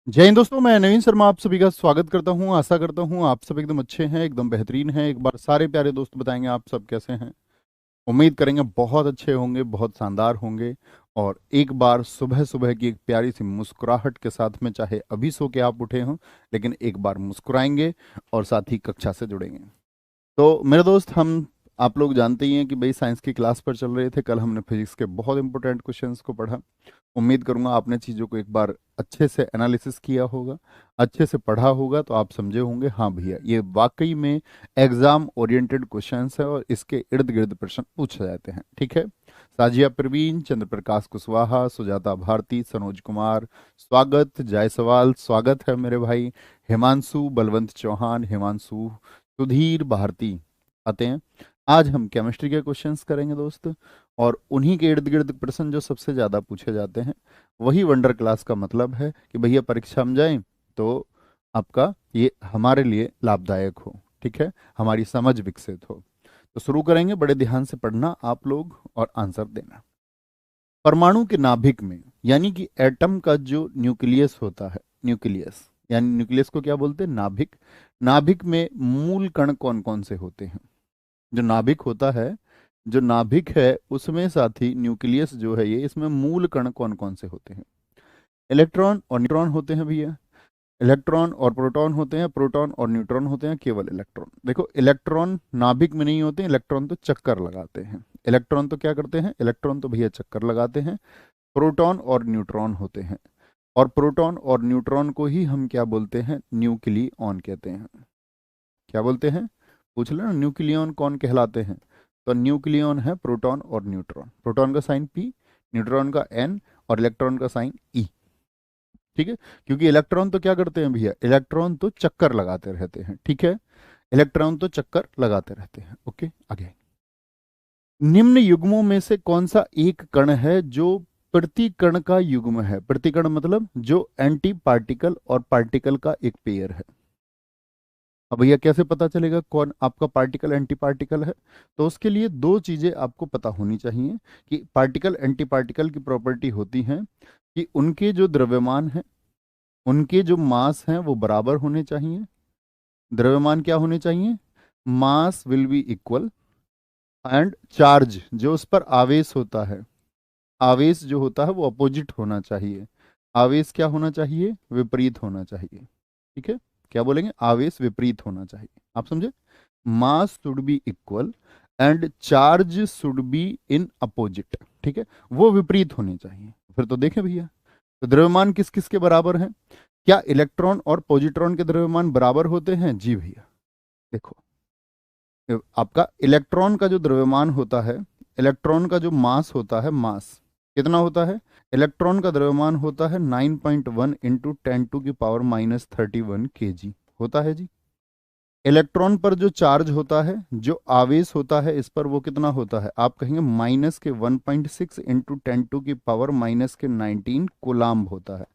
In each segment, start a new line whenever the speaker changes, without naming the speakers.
जय हिंद दोस्तों, मैं नवीन शर्मा आप सभी का स्वागत करता हूं। आशा करता हूं आप सब एकदम अच्छे हैं, एकदम बेहतरीन हैं। एक बार सारे प्यारे दोस्त बताएंगे आप सब कैसे हैं। उम्मीद करेंगे बहुत अच्छे होंगे, बहुत शानदार होंगे। और एक बार सुबह सुबह की एक प्यारी सी मुस्कुराहट के साथ में, चाहे अभी सो के आप उठे हों, लेकिन एक बार मुस्कुराएंगे और साथ ही कक्षा से जुड़ेंगे। तो मेरे दोस्त, हम आप लोग जानते ही हैं कि भाई साइंस की क्लास पर चल रहे थे। कल हमने फिजिक्स के बहुत इंपॉर्टेंट क्वेश्चंस को पढ़ा। उम्मीद करूंगा आपने चीज़ों को एक बार अच्छे से एनालिसिस किया होगा, अच्छे से पढ़ा होगा, तो आप समझे होंगे हाँ भैया ये वाकई में एग्जाम ओरिएंटेड क्वेश्चंस है और इसके इर्द गिर्द प्रश्न पूछे जाते हैं। ठीक है। साजिया प्रवीण, चंद्र प्रकाश कुशवाहा, सुजाता भारती, सनोज कुमार, स्वागत जायसवाल, स्वागत है मेरे भाई। हिमांशु, बलवंत चौहान, हिमांशु, सुधीर भारती आते हैं। आज हम केमिस्ट्री के क्वेश्चंस करेंगे दोस्त, और उन्हीं के इर्द गिर्द प्रश्न जो सबसे ज़्यादा पूछे जाते हैं। वही वंडर क्लास का मतलब है कि भैया परीक्षा में जाएं तो आपका ये हमारे लिए लाभदायक हो। ठीक है, हमारी समझ विकसित हो। तो शुरू करेंगे, बड़े ध्यान से पढ़ना आप लोग और आंसर देना। परमाणु के नाभिक में, यानी कि एटम का जो न्यूक्लियस होता है, न्यूक्लियस यानी न्यूक्लियस को क्या बोलते हैं? नाभिक। नाभिक में मूल कण कौन कौन से होते हैं? जो नाभिक होता है, जो नाभिक है उसमें साथी न्यूक्लियस जो है, ये इसमें मूल कण कौन कौन से होते हैं? इलेक्ट्रॉन और न्यूट्रॉन होते हैं भैया। इलेक्ट्रॉन और प्रोटॉन होते हैं, प्रोटॉन और न्यूट्रॉन होते हैं। केवल इलेक्ट्रॉन, देखो इलेक्ट्रॉन नाभिक में नहीं होते हैं। इलेक्ट्रॉन तो चक्कर लगाते हैं। इलेक्ट्रॉन तो क्या करते हैं? इलेक्ट्रॉन तो भैया चक्कर लगाते हैं। प्रोटॉन और न्यूट्रॉन होते हैं। और प्रोटॉन और न्यूट्रॉन को ही हम क्या बोलते हैं? न्यूक्लियॉन कहते हैं। क्या बोलते हैं? पूछ लेना, न्यूक्लियॉन कौन कहलाते हैं? तो न्यूक्लियॉन है प्रोटॉन और न्यूट्रॉन। प्रोटॉन का साइन पी, न्यूट्रॉन का एन, और इलेक्ट्रॉन का साइन ई। ठीक है। क्योंकि इलेक्ट्रॉन तो क्या करते हैं भैया? इलेक्ट्रॉन तो चक्कर लगाते रहते हैं। ठीक है, इलेक्ट्रॉन तो चक्कर लगाते रहते हैं। ओके, आगे। निम्न युग्मों में से कौन सा एक कण है जो प्रतिकण का युग्म है? प्रतिकण मतलब जो एंटी पार्टिकल और पार्टिकल का एक पेयर है। अब भैया कैसे पता चलेगा कौन आपका पार्टिकल एंटी पार्टिकल है? तो उसके लिए दो चीजें आपको पता होनी चाहिए कि पार्टिकल एंटी पार्टिकल की प्रॉपर्टी होती है कि उनके जो द्रव्यमान है, उनके जो मास हैं वो बराबर होने चाहिए। द्रव्यमान क्या होने चाहिए? Mass will be equal. And charge, जो उस पर आवेश होता है, आवेश जो होता है वो अपोजिट होना चाहिए। आवेश क्या होना चाहिए? विपरीत होना चाहिए। ठीक है। क्या बोलेंगे? आवेश विपरीत होना चाहिए। आप समझे? Mass should be equal and charge should be in opposite. ठीक है, वो विपरीत होने चाहिए। फिर तो देखें भैया, तो द्रव्यमान किस किस के बराबर हैं? क्या इलेक्ट्रॉन और पॉजिट्रॉन के द्रव्यमान बराबर होते हैं? जी भैया। देखो, आपका इलेक्ट्रॉन का जो द्रव्यमान होता है, इलेक्ट्रॉन का जो मास होता है, मास कितना होता है? इलेक्ट्रॉन का द्रव्यमान होता है 9.1 इंटू 10⁻³ kg होता है जी। इलेक्ट्रॉन पर जो चार्ज होता है, जो आवेश होता है इस पर, वो कितना होता है? आप कहेंगे माइनस के 1.6 इंटू 10⁻⁹ कोलाम्ब होता है।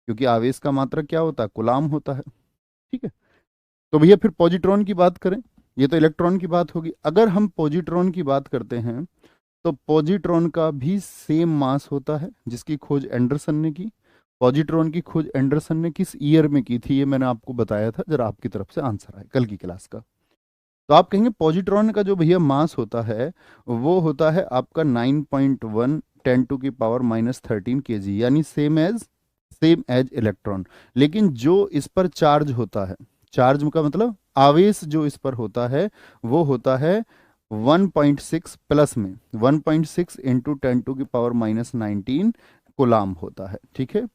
क्योंकि आवेश का मात्रक क्या होता है? कोलाम्ब होता है। ठीक है। तो भैया फिर पॉजिट्रॉन की बात करें, ये तो इलेक्ट्रॉन की बात होगी। अगर हम पॉजिट्रॉन की बात करते हैं, तो पॉजिट्रॉन का भी सेम मास होता है, जिसकी खोज एंडरसन ने की। पॉजिट्रॉन की खोज एंडरसन ने किस ईयर में की थी, ये मैंने आपको बताया था, जरा आपकी तरफ से आंसर आए कल की क्लास का। तो आप कहेंगे पॉजिट्रॉन का जो भैया मास होता है, वो होता है आपका 9.1 10⁻⁻13 kg, यानी सेम एज इलेक्ट्रॉन। लेकिन जो इस पर चार्ज होता है, चार्ज का मतलब आवेश जो इस पर होता है, वो होता है 1.6 प्लस में 1.6 इंटू 10⁻⁻19 कोलाम्ब होता है। ठीक है,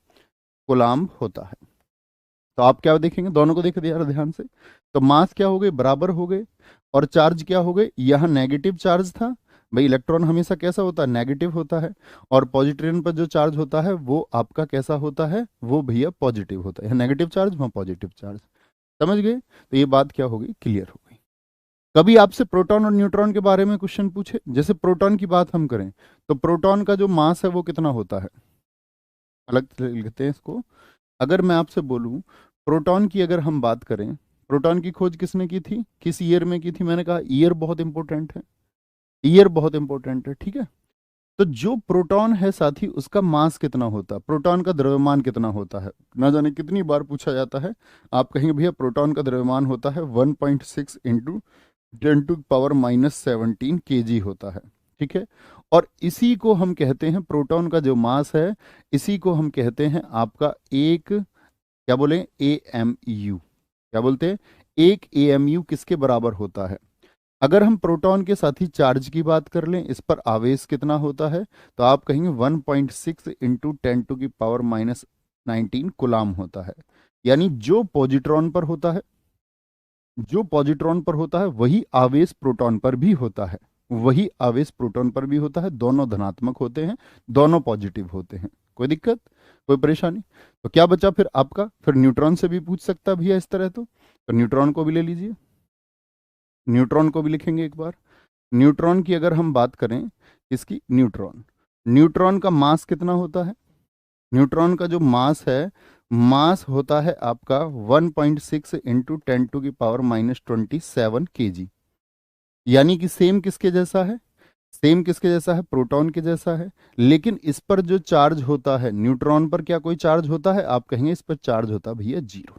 कोलाम्ब होता है। तो आप क्या देखेंगे? दोनों को देख दिया ध्यान से। तो मास क्या हो गए? बराबर हो गए। और चार्ज क्या हो गए? यहाँ नेगेटिव चार्ज था। भाई इलेक्ट्रॉन हमेशा कैसा होता है? नेगेटिव होता है। और पॉजिट्रियन पर जो चार्ज होता है वो आपका कैसा होता है? वो भैया पॉजिटिव होता है। यहाँ नेगेटिव चार्ज, वहाँ पॉजिटिव चार्ज। समझ गए? तो ये बात क्या हो गई? क्लियर हो गई। कभी आपसे प्रोटॉन और न्यूट्रॉन के बारे में क्वेश्चन पूछे, जैसे प्रोटॉन की बात हम करें, तो प्रोटॉन का जो मास है वो कितना होता है? अलग से लिखते हैं इसको। अगर मैं आपसे बोलूं, प्रोटॉन की अगर हम बात करें, प्रोटॉन की खोज किसने की थी, किस ईयर में की थी? मैंने कहा ईयर बहुत इंपॉर्टेंट है। ईयर बहुत इंपॉर्टेंट है। ठीक है। तो जो प्रोटॉन है साथी उसका मास कितना होता है, प्रोटॉन का द्रव्यमान कितना होता है, ना जाने कितनी बार पूछा जाता है। आप कहेंगे भैया प्रोटॉन का द्रव्यमान होता है 1.6 इंटू 10⁻⁻17 kg होता है। ठीक है, और इसी को हम कहते हैं, प्रोटॉन का जो मास है इसी को हम कहते हैं आपका एक, क्या बोले, AMU। क्या बोलते हैं, एक AMU किसके बराबर होता है। अगर हम प्रोटॉन के साथ ही चार्ज की बात कर लें, इस पर आवेश कितना होता है, तो आप कहेंगे 1.6 इंटू 10⁻⁻19 कुलाम होता है। यानी जो पॉजिट्रॉन पर होता है, जो पॉजिट्रॉन पर होता है वही आवेश प्रोटॉन पर भी होता है, वही आवेश प्रोटॉन पर भी होता है। दोनों धनात्मक होते हैं, दोनों पॉजिटिव होते हैं। कोई दिक्कत, कोई परेशानी। तो क्या बचा फिर आपका, फिर न्यूट्रॉन से भी पूछ सकता भैया इस तरह। तो न्यूट्रॉन को भी ले लीजिए, न्यूट्रॉन को भी लिखेंगे एक बार। न्यूट्रॉन की अगर हम बात करें, इसकी न्यूट्रॉन, न्यूट्रॉन का मास कितना होता है, न्यूट्रॉन का जो मास है, मास होता है आपका 1.6 इंटू 10⁻⁻27 kg। यानी कि सेम किसके जैसा है, सेम किसके जैसा है, प्रोटॉन के जैसा है। लेकिन इस पर जो चार्ज होता है, न्यूट्रॉन पर क्या कोई चार्ज होता है, आप कहेंगे इस पर चार्ज होता है भैया 0।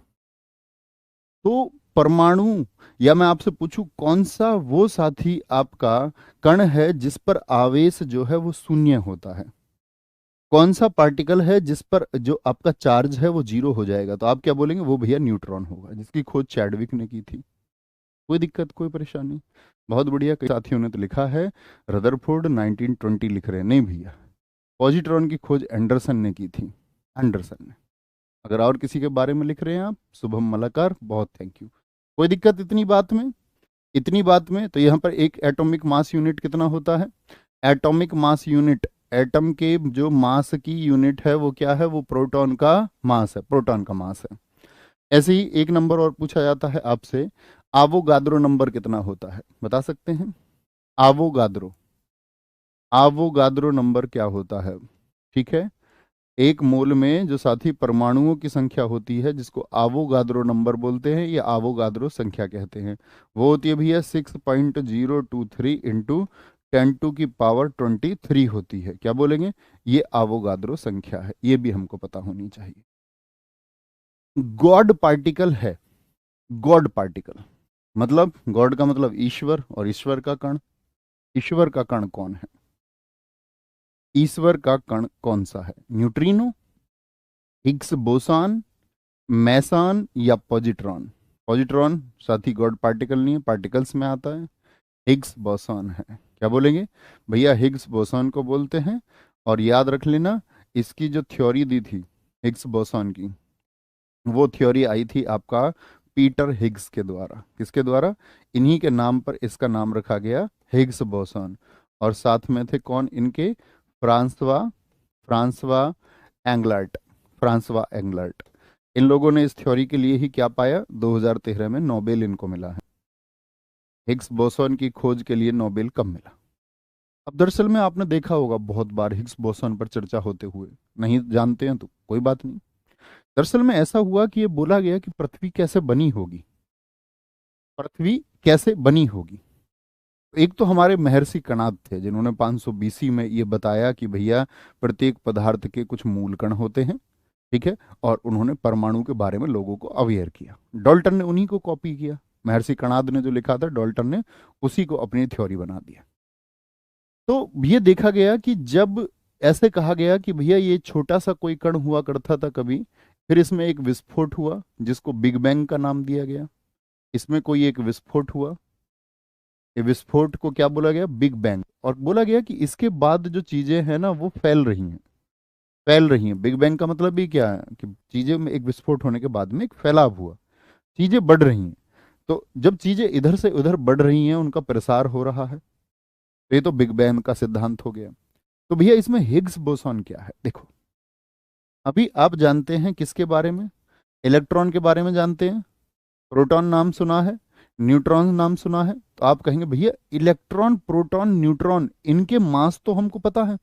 तो परमाणु, या मैं आपसे पूछूं कौन सा वो साथी आपका कण है जिस पर आवेश जो है वो शून्य होता है, कौन सा पार्टिकल है जिस पर जो आपका चार्ज है वो 0 हो जाएगा, तो आप क्या बोलेंगे, वो भैया न्यूट्रॉन होगा, जिसकी खोज चैडविक ने की थी। कोई दिक्कत, कोई परेशानी। बहुत बढ़िया, कई साथियों ने तो लिखा है रदरफोर्ड 1920 लिख रहे हैं, नहीं भैया, पॉजिट्रॉन की खोज एंडरसन ने की थी, एंडरसन ने। अगर और किसी के बारे में लिख रहे हैं आप, शुभम मलाकार, बहुत थैंक यू। कोई दिक्कत इतनी बात में, इतनी बात में। तो यहाँ पर एक एटॉमिक मास यूनिट कितना होता है, एटॉमिक मास यूनिट, एटम के जो मास की यूनिट है वो क्या है, वो प्रोटॉन का मास है, प्रोटॉन का मास है। ऐसे ही एक नंबर और पूछा जाता है आपसे, आवोगाद्रो नंबर कितना होता है, बता सकते हैं। आवोगाद्रो, आवोगाद्रो नंबर क्या होता है। ठीक है, एक मोल में जो साथी परमाणुओं की संख्या होती है, जिसको आवोगाद्रो नंबर बोलते हैं या आवोगाद्रो संख्या कहते हैं, वो होती है भैया 6.023 इंटू 10⁻23 होती है। क्या बोलेंगे, ये आवोगाद्रो संख्या है, ये भी हमको पता होनी चाहिए। गॉड पार्टिकल है, गॉड पार्टिकल मतलब, गॉड का मतलब ईश्वर, और ईश्वर का कण, ईश्वर का कण कौन है, ईश्वर का कण कौन सा है, न्यूट्रिनो, हिग्स बोसॉन, मैसन या पॉजिट्रॉन। पॉजिट्रॉन साथी गॉड पार्टिकल नहीं है, पार्टिकल्स में आता है, हिग्स बोसॉन है। क्या बोलेंगे भैया, हिग्स बोसॉन को बोलते हैं। और याद रख लेना, इसकी जो थ्योरी दी थी हिग्स बोसॉन की, वो थ्योरी आई थी आपका पीटर हिग्स के द्वारा। किसके द्वारा, इन्हीं के नाम पर इसका नाम रखा गया हिग्स बोसॉन। और साथ में थे कौन इनके, फ्रांसवा, फ्रांसवा एंगलर्ट, फ्रांसवा एंगलर्ट। इन लोगों ने इस थ्योरी के लिए ही क्या पाया, 2013 में नोबेल इनको मिला है। हिग्स बोसॉन की खोज के लिए नोबेल कब मिला। अब दरअसल में आपने देखा होगा बहुत बार हिग्स बोसॉन पर चर्चा होते हुए, नहीं जानते हैं तो कोई बात नहीं। दरअसल में ऐसा हुआ कि ये बोला गया कि पृथ्वी कैसे बनी होगी, पृथ्वी कैसे बनी होगी। एक तो हमारे महर्षि कणाद थे, जिन्होंने 500 BC में ये बताया कि भैया प्रत्येक पदार्थ के कुछ मूल कण होते हैं। ठीक है, और उन्होंने परमाणु के बारे में लोगों को अवेयर किया। डॉल्टन ने उन्हीं को कॉपी किया, महर्षि कणाद ने जो लिखा था, डॉल्टन ने उसी को अपनी थ्योरी बना दिया। तो ये देखा गया कि जब ऐसे कहा गया कि भैया ये छोटा सा कोई कण हुआ करता था कभी, फिर इसमें एक विस्फोट हुआ जिसको बिग बैंग का नाम दिया गया। इसमें कोई एक विस्फोट हुआ, ये विस्फोट को क्या बोला गया, बिग बैंग। और बोला गया कि इसके बाद जो चीजें हैं ना वो फैल रही हैं, फैल रही हैं। बिग बैंग का मतलब भी क्या है कि चीजें में एक विस्फोट होने के बाद में एक फैलाव हुआ, चीजें बढ़ रही हैं। तो जब चीजें इधर से उधर बढ़ रही हैं, उनका प्रसार हो रहा है, तो ये तो बिग बैंग का सिद्धांत हो गया। तो भैया इसमें हिग्स बोसॉन क्या है, देखो अभी आप जानते हैं किसके बारे में, इलेक्ट्रॉन के बारे में जानते हैं, प्रोटॉन नाम सुना है, न्यूट्रॉन नाम सुना है। तो आप कहेंगे भैया इलेक्ट्रॉन, प्रोटॉन, न्यूट्रॉन, इनके मास तो हमको पता है।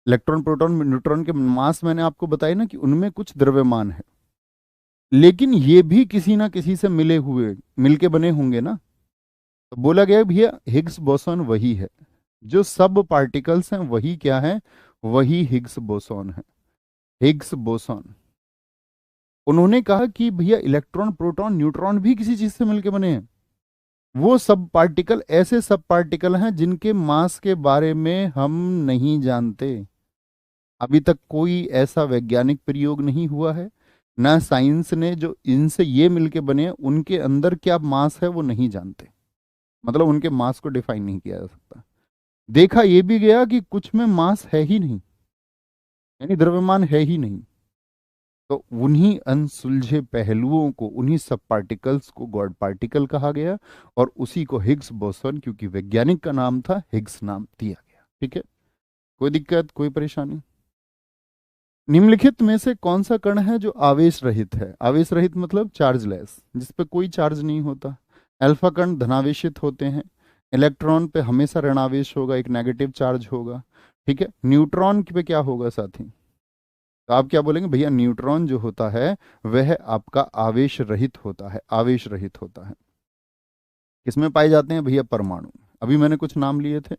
इलेक्ट्रॉन, प्रोटॉन, न्यूट्रॉन के मास मैंने आपको बताया ना कि उनमें कुछ द्रव्यमान है, लेकिन ये भी किसी ना किसी से मिले हुए, मिलके बने होंगे ना। तो बोला गया भैया हिग्स बोसॉन वही है। जो सब पार्टिकल्स हैं वही क्या है, वही हिग्स बोसॉन है, हिग्स बोसॉन। उन्होंने कहा कि भैया इलेक्ट्रॉन प्रोटॉन न्यूट्रॉन भी किसी चीज से मिलके बने हैं। वो सब पार्टिकल ऐसे सब पार्टिकल हैं जिनके मास के बारे में हम नहीं जानते। अभी तक कोई ऐसा वैज्ञानिक प्रयोग नहीं हुआ है, ना साइंस ने, जो इनसे ये मिलके बने हैं उनके अंदर क्या मास है वो नहीं जानते। मतलब उनके मास को डिफाइन नहीं किया जा सकता। देखा ये भी गया कि कुछ में मास है ही नहीं, यानी द्रव्यमान है ही नहीं। तो उन्हीं अनसुलझे पहलुओं को, उन्हीं सब पार्टिकल्स को गॉड पार्टिकल कहा गया, और उसी को हिग्स बोसन, क्योंकि वैज्ञानिक का नाम था, हिग्स नाम दिया गया। ठीक है, कोई दिक्कत, कोई परेशानी? निम्नलिखित में से कौन सा कण है जो आवेश रहित है? आवेश रहित मतलब चार्जलेस, जिस पे कोई चार्ज नहीं होता। अल्फा कण धनावेशित होते हैं, इलेक्ट्रॉन पे हमेशा ऋणावेश होगा, एक नेगेटिव चार्ज होगा। ठीक है, न्यूट्रॉन पे क्या होगा साथी? तो आप क्या बोलेंगे? भैया न्यूट्रॉन जो होता है वह आपका आवेश रहित होता है, आवेश रहित होता है। किसमें पाए जाते हैं भैया? परमाणु। अभी मैंने कुछ नाम लिए थे,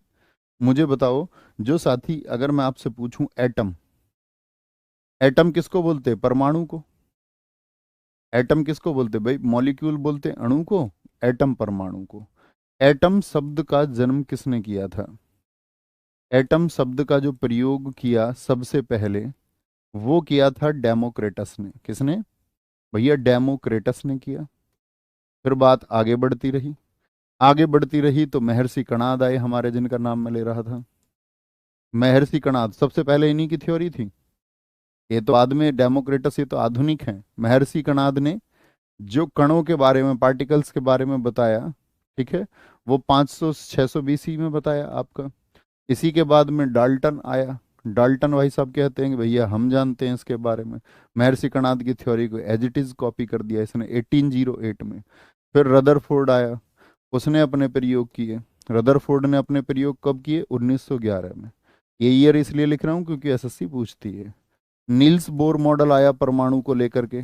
मुझे बताओ। जो साथी, अगर मैं आपसे पूछूं एटम, एटम किसको बोलते हैं? परमाणु को। एटम किसको बोलते हैं भाई? मॉलिक्यूल बोलते हैं अणु को, एटम परमाणु को। एटम शब्द का जन्म किसने किया था? एटम शब्द का जो प्रयोग किया सबसे पहले, वो किया था डेमोक्रेटस ने। किसने? भैया डेमोक्रेटस ने किया। फिर बात आगे बढ़ती रही, आगे बढ़ती रही तो महर्षि कणाद आए हमारे, जिनका नाम मैं ले रहा था। महर्षि कणाद सबसे पहले इन्हीं की थ्योरी थी। ये तो बाद में डेमोक्रेटस, ये तो आधुनिक है। महर्षि कणाद ने जो कणों के बारे में, पार्टिकल्स के बारे में बताया, ठीक है, वो 500-600 बीसी में बताया आपका। इसी के बाद में डाल्टन आया। डाल्टन भाई साहब कहते हैं कि भैया हम जानते हैं इसके बारे में। महर्षि कणाद की थ्योरी को एज इट इज कॉपी कर दिया इसने 1808 में। फिर रदरफोर्ड आया, उसने अपने प्रयोग किए। रदरफोर्ड ने अपने प्रयोग कब किए? 1911 में। ये ईयर इसलिए लिख रहा हूँ क्योंकि एसएससी पूछती है। नील्स बोर मॉडल आया परमाणु को लेकर के,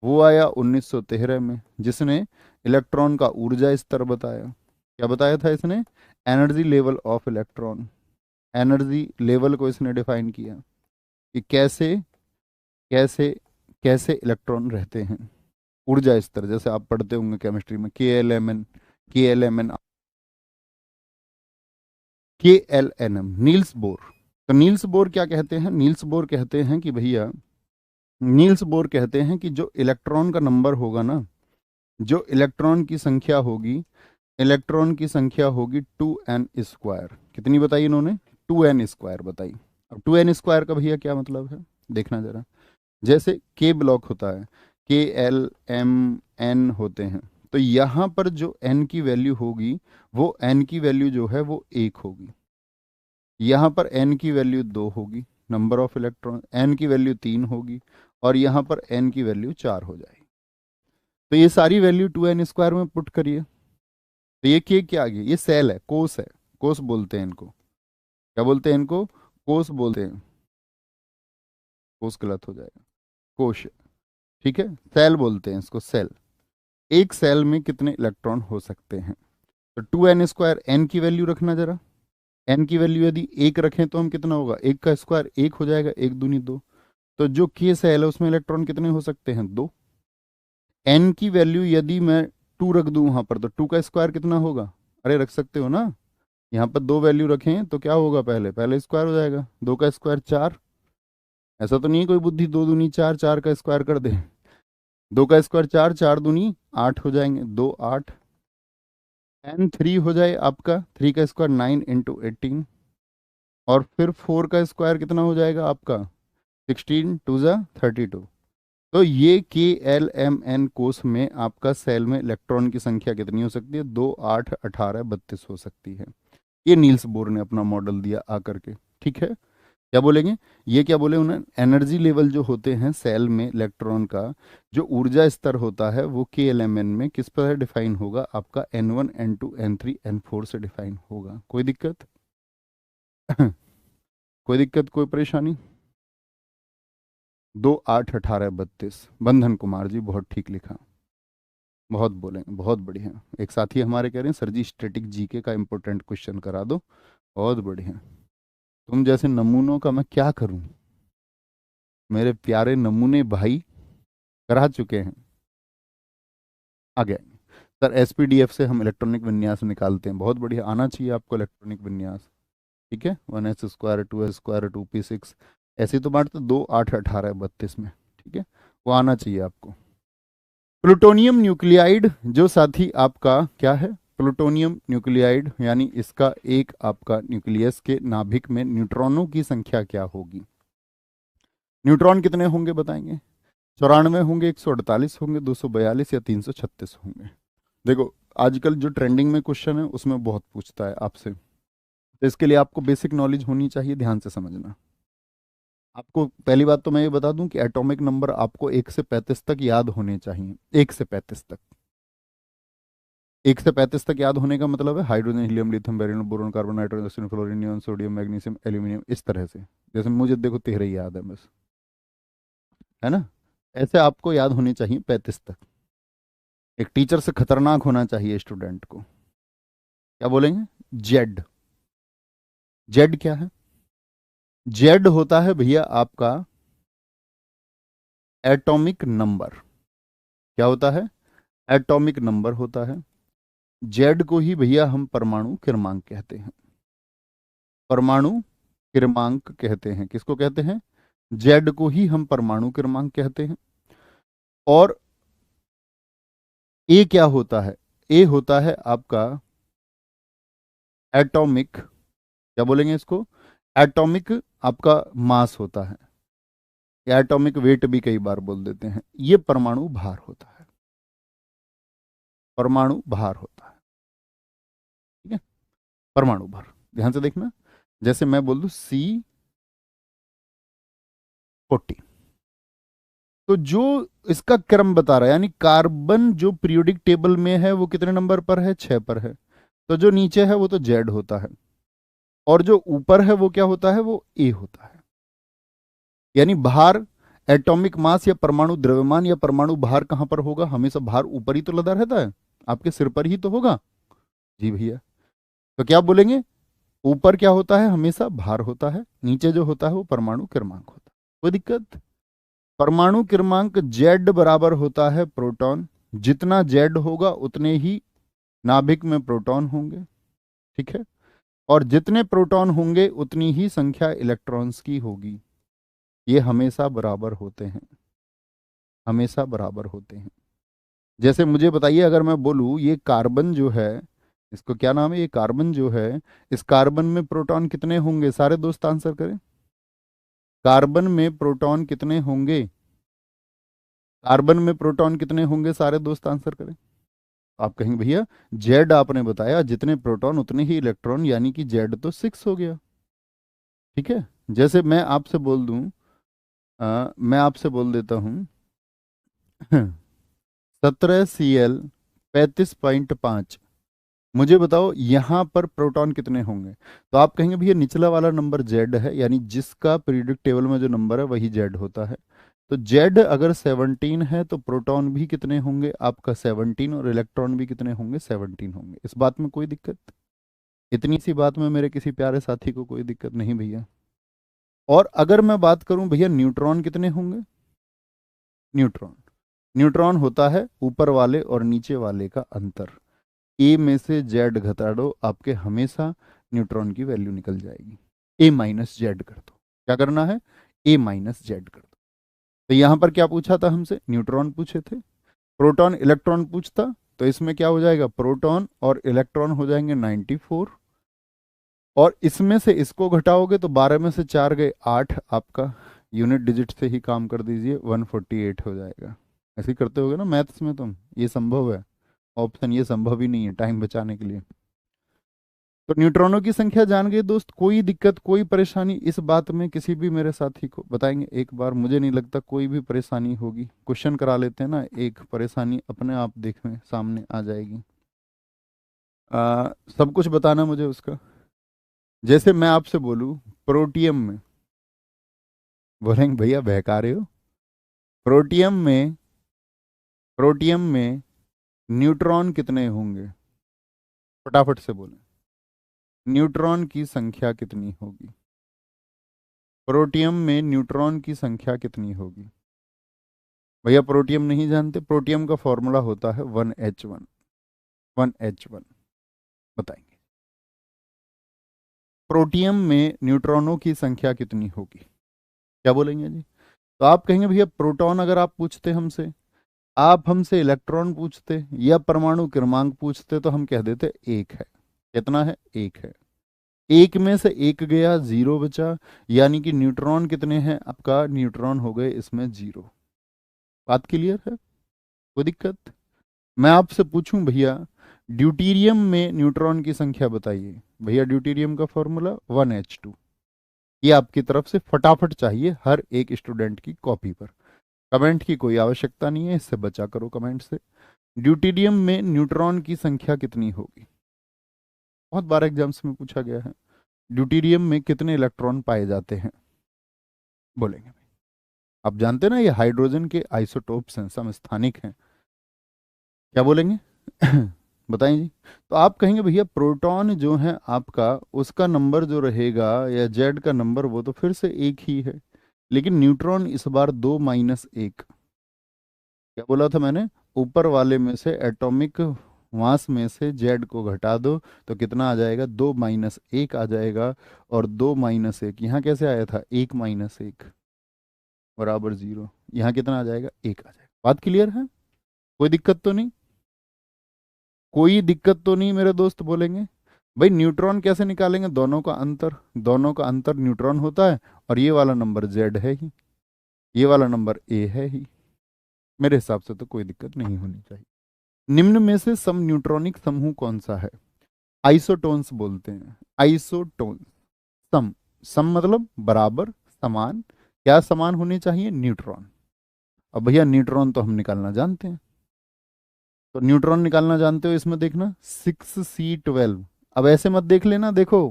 वो आया 1913 में, जिसने इलेक्ट्रॉन का ऊर्जा स्तर बताया। क्या बताया था इसने? Energy level of electron. Energy level को इसने डिफाइन किया कि कैसे कैसे कैसे इलेक्ट्रॉन रहते हैं। ऊर्जा स्तर, जैसे आप पढ़ते होंगे केमिस्ट्री में, K L M N K L N M, Niels Bohr. तो नील्स बोर क्या कहते हैं? नील्स बोर कहते हैं कि भैया, नील्स बोर कहते हैं कि जो इलेक्ट्रॉन का नंबर होगा ना, जो इलेक्ट्रॉन की संख्या होगी, इलेक्ट्रॉन की संख्या होगी 2n²। कितनी बताई इन्होंने? 2n² बताई। अब 2n² का भैया क्या मतलब है, देखना जरा। जैसे के ब्लॉक होता है, KLMN होते हैं, तो यहाँ पर जो n की वैल्यू होगी, वो n की वैल्यू जो है वो 1 होगी। यहाँ पर n की वैल्यू 2 होगी, नंबर ऑफ इलेक्ट्रॉन। n की वैल्यू 3 होगी, और यहाँ पर n की वैल्यू 4 हो जाएगी। तो ये सारी वैल्यू 2n² में पुट करिए, तो ये क्या आ गया? ये सेल है, कोष है। कोष बोलते हैं इनको। क्या बोलते हैं इनको? कोष बोलते हैं। कोष गलत हो जाएगा, कोश। ठीक है, सेल बोलते हैं इसको, सेल। एक सेल में कितने इलेक्ट्रॉन हो सकते हैं? तो 2n², n की वैल्यू रखना जरा। n की वैल्यू यदि 1 रखें तो हम कितना होगा? 1 का स्क्वायर 1 हो जाएगा, 1 दूनी 2। तो जो के सेल है उसमें इलेक्ट्रॉन कितने हो सकते हैं? 2। n की वैल्यू यदि मैं 2 रख दूं वहां पर, तो 2 का स्क्वायर कितना होगा? अरे रख सकते हो ना, यहाँ पर 2 वैल्यू रखें तो क्या होगा? पहले पहले स्क्वायर हो जाएगा, 2 का स्क्वायर 4। ऐसा तो नहीं है कोई बुद्धि 2 दूनी 4, 4 का स्क्वायर कर दे। 2 का स्क्वायर 4, 4 दूनी 8 हो जाएंगे, 2 8। n3 हो जाए आपका, 3 का स्क्वायर 9 × 18। और फिर 4 का स्क्वायर कितना हो जाएगा आपका? 16 2 × 32। तो ये KLMN कोष में आपका सेल में इलेक्ट्रॉन की संख्या कितनी हो सकती है? 2 8 18 32 हो सकती है। ये नील्स बोर ने अपना मॉडल दिया आकर के। ठीक है, क्या बोलेंगे? ये क्या बोले उन्होंने? एनर्जी लेवल जो होते हैं सेल में इलेक्ट्रॉन का, जो ऊर्जा स्तर होता है, वो KLMN में किस पर डिफाइन होगा? आपका N1 N2 N3 N4 से डिफाइन होगा। कोई दिक्कत? कोई दिक्कत, कोई परेशानी? 2 8 18 32, बंधन कुमार जी बहुत ठीक लिखा। बहुत बोलेंगे, बहुत बढ़िया। एक साथी हमारे कह रहे हैं सर जी स्टैटिक जीके का इंपॉर्टेंट क्वेश्चन करा दो। बहुत बढ़िया। तुम जैसे नमूनों का मैं क्या करूं, मेरे प्यारे नमूने भाई करा चुके हैं। आगे आएंगे। सर एसपीडीएफ से हम इलेक्ट्रॉनिक विन्यास निकालते हैं। बहुत बढ़िया, आना चाहिए आपको इलेक्ट्रॉनिक विन्यास। ठीक है, 1s² 2s² 2p6, ऐसे तो बांटते 2 8 18 32 में। ठीक है, वो आना चाहिए आपको। प्लूटोनियम न्यूक्लियाइड जो साथी आपका क्या है, प्लूटोनियम न्यूक्लियाइड यानी इसका एक आपका न्यूक्लियस के नाभिक में न्यूट्रॉनों की संख्या क्या होगी। न्यूट्रॉन कितने होंगे बताएंगे। 94 होंगे, 148 होंगे, 242 या 336 होंगे। देखो आजकल जो ट्रेंडिंग में क्वेश्चन है उसमें बहुत पूछता है आपसे, तो इसके लिए आपको बेसिक नॉलेज होनी चाहिए, ध्यान से समझना। आपको पहली बात तो मैं ये बता दूं कि एटॉमिक नंबर आपको 1 से 35 तक याद होने चाहिए। 1 से 35 तक, 1 से 35 तक याद होने का मतलब है hydrogen, helium, lithium, beryllium, boron, carbon, nitrogen, oxygen, fluorine, neon, sodium, magnesium, aluminium, इस तरह से। जैसे मुझे देखो 13 ही याद है बस, है ना। ऐसे आपको याद होनी चाहिए 35 तक। एक टीचर से खतरनाक होना चाहिए स्टूडेंट को। क्या बोलेंगे, जेड। जेड क्या है, जेड होता है भैया आपका एटॉमिक नंबर। क्या होता है, एटॉमिक नंबर होता है। जेड को ही भैया हम परमाणु क्रमांक कहते हैं। परमाणु क्रमांक कहते हैं, किसको कहते हैं, जेड को ही हम परमाणु क्रमांक कहते हैं। और ए क्या होता है, ए होता है आपका एटॉमिक, क्या बोलेंगे इसको, एटॉमिक आपका मास होता है, या एटॉमिक वेट भी कई बार बोल देते हैं। ये परमाणु भार होता है, परमाणु भार होता है। ठीक है, परमाणु भार, ध्यान से देखना। जैसे मैं बोल दूं C40, तो जो इसका क्रम बता रहा है, यानी कार्बन जो पीरियोडिक टेबल में है वो कितने नंबर पर है, 6 पर है। तो जो नीचे है वो तो जेड होता है, और जो ऊपर है वो क्या होता है, वो ए होता है। यानी भार, एटॉमिक मास या परमाणु द्रव्यमान या परमाणु भार कहां पर होगा, हमेशा भार ऊपर ही तो लदा रहता है, आपके सिर पर ही तो होगा। जी भैया, तो क्या बोलेंगे, ऊपर क्या होता है, हमेशा भार होता है, नीचे जो होता है वो परमाणु क्रमांक होता है। कोई दिक्कत, परमाणु क्रमांक जेड बराबर होता है प्रोटॉन। जितना जेड होगा उतने ही नाभिक में प्रोटॉन होंगे। ठीक है, और जितने प्रोटॉन होंगे उतनी ही संख्या इलेक्ट्रॉन्स की होगी। ये हमेशा बराबर होते हैं, हमेशा बराबर होते हैं। जैसे मुझे बताइए, अगर मैं बोलूँ ये कार्बन जो है, इसको क्या नाम है, ये कार्बन जो है, इस कार्बन में प्रोटॉन कितने होंगे, सारे दोस्त आंसर करें। कार्बन में प्रोटॉन कितने होंगे, कार्बन में प्रोटॉन कितने होंगे, सारे दोस्त आंसर करें। आप कहेंगे भैया जेड आपने बताया, जितने प्रोटॉन उतने ही इलेक्ट्रॉन, यानी कि जेड तो 6 हो गया। ठीक है, जैसे मैं आपसे बोल दूं, मैं आपसे बोल देता हूं 17Cl 35.5, मुझे बताओ यहां पर प्रोटॉन कितने होंगे। तो आप कहेंगे भैया निचला वाला नंबर जेड है, यानी जिसका पीरियोडिक टेबल में जो नंबर है वही जेड होता है। तो जेड अगर 17 है तो प्रोटॉन भी कितने होंगे आपका 17, और इलेक्ट्रॉन भी कितने होंगे 17 होंगे। इस बात में कोई दिक्कत, इतनी सी बात में मेरे किसी प्यारे साथी को कोई दिक्कत नहीं भैया। और अगर मैं बात करूं भैया न्यूट्रॉन कितने होंगे, न्यूट्रॉन, न्यूट्रॉन होता है ऊपर वाले और नीचे वाले का अंतर। ए में से जेड घटा दो, आपके हमेशा न्यूट्रॉन की वैल्यू निकल जाएगी। ए माइनस जेड कर दो, क्या करना है, ए माइनस जेड कर दो। तो यहां पर क्या पूछा था हमसे, न्यूट्रॉन पूछे थे। प्रोटॉन इलेक्ट्रॉन पूछता, तो इसमें क्या हो जाएगा, प्रोटॉन और इलेक्ट्रॉन हो जाएंगे 94, और इसमें से इसको घटाओगे तो 12 में से 4 गए 8, आपका यूनिट डिजिट से ही काम कर दीजिए, 148 हो जाएगा। ऐसे ही करते होगे ना मैथ्स में तुम, ये संभव है, ऑप्शन ये संभव ही नहीं है टाइम बचाने के लिए। तो न्यूट्रॉनों की संख्या जान गए दोस्त, कोई दिक्कत कोई परेशानी इस बात में किसी भी मेरे साथी को बताएंगे एक बार, मुझे नहीं लगता कोई भी परेशानी होगी। क्वेश्चन करा लेते हैं ना, एक परेशानी अपने आप देखने सामने आ जाएगी। सब कुछ बताना मुझे उसका। जैसे मैं आपसे बोलूं प्रोटियम में, बोलेंगे भैया बहका रहे हो, प्रोटियम में, प्रोटियम में न्यूट्रॉन कितने होंगे? फटाफट से बोलें। न्यूट्रॉन की संख्या कितनी होगी? प्रोटियम में न्यूट्रॉन की संख्या कितनी होगी? भैया प्रोटियम नहीं जानते? प्रोटियम का फॉर्मूला होता है 1H1। 1H1 बताएंगे। प्रोटियम में न्यूट्रॉनों की संख्या कितनी होगी? क्या बोलेंगे जी? तो आप कहेंगे भैया प्रोटॉन अगर आप पूछते हमसे, आप हमसे इलेक्ट्रॉन पूछते या परमाणु क्रमांक पूछते तो हम कह देते एक है। कितना है? एक है। एक में से एक गया, जीरो बचा। यानी कि न्यूट्रॉन कितने हैं? आपका न्यूट्रॉन हो गए इसमें जीरो। बात क्लियर है? कोई दिक्कत? मैं आपसे पूछूं भैया ड्यूटीरियम में न्यूट्रॉन की संख्या बताइए। भैया ड्यूटीरियम का फॉर्मूला 1H2। ये आपकी तरफ से फटाफट चाहिए हर एक स्टूडेंट की कॉपी पर। कमेंट की कोई आवश्यकता नहीं है, इससे बचा करो कमेंट से। ड्यूटीरियम में न्यूट्रॉन की संख्या कितनी होगी? बहुत बार एग्जाम्स में पूछा गया है। ड्यूटीरियम में कितने इलेक्ट्रॉन पाए जाते हैं? बोलेंगे। आप जानते हैं ना ये हाइड्रोजन के आइसोटोप्स हैं, समस्थानिक हैं। क्या बोलेंगे? बताएं जी। तो आप कहेंगे भैया प्रोटॉन जो है आपका, उसका नंबर जो रहेगा या जेड का नंबर वो तो फिर से एक ही है, लेकिन न्यूट्रॉन इस बार 2-1। क्या बोला था मैंने? ऊपर वाले में से एटॉमिक मास में से जेड को घटा दो तो कितना आ जाएगा? 2-1 आ जाएगा। और 2-1 यहाँ कैसे आया था? 1-1 बराबर जीरो। यहाँ कितना आ जाएगा? एक आ जाएगा। बात क्लियर है? कोई दिक्कत तो नहीं? कोई दिक्कत तो नहीं मेरे दोस्त? बोलेंगे। भाई न्यूट्रॉन कैसे निकालेंगे? दोनों का अंतर, दोनों का अंतर न्यूट्रॉन होता है। और ये वाला नंबर जेड है ही, ये वाला नंबर ए है ही। मेरे हिसाब से तो कोई दिक्कत नहीं होनी चाहिए। निम्न में से सम न्यूट्रॉनिक समूह कौन सा है? आइसोटोन्स बोलते हैं। आइसोटोन्स। सम, सम मतलब बराबर, समान। क्या समान होने चाहिए? न्यूट्रॉन। अब भैया न्यूट्रॉन तो हम निकालना जानते हैं, तो न्यूट्रॉन निकालना जानते हो, इसमें देखना 6C12। अब ऐसे मत देख लेना, देखो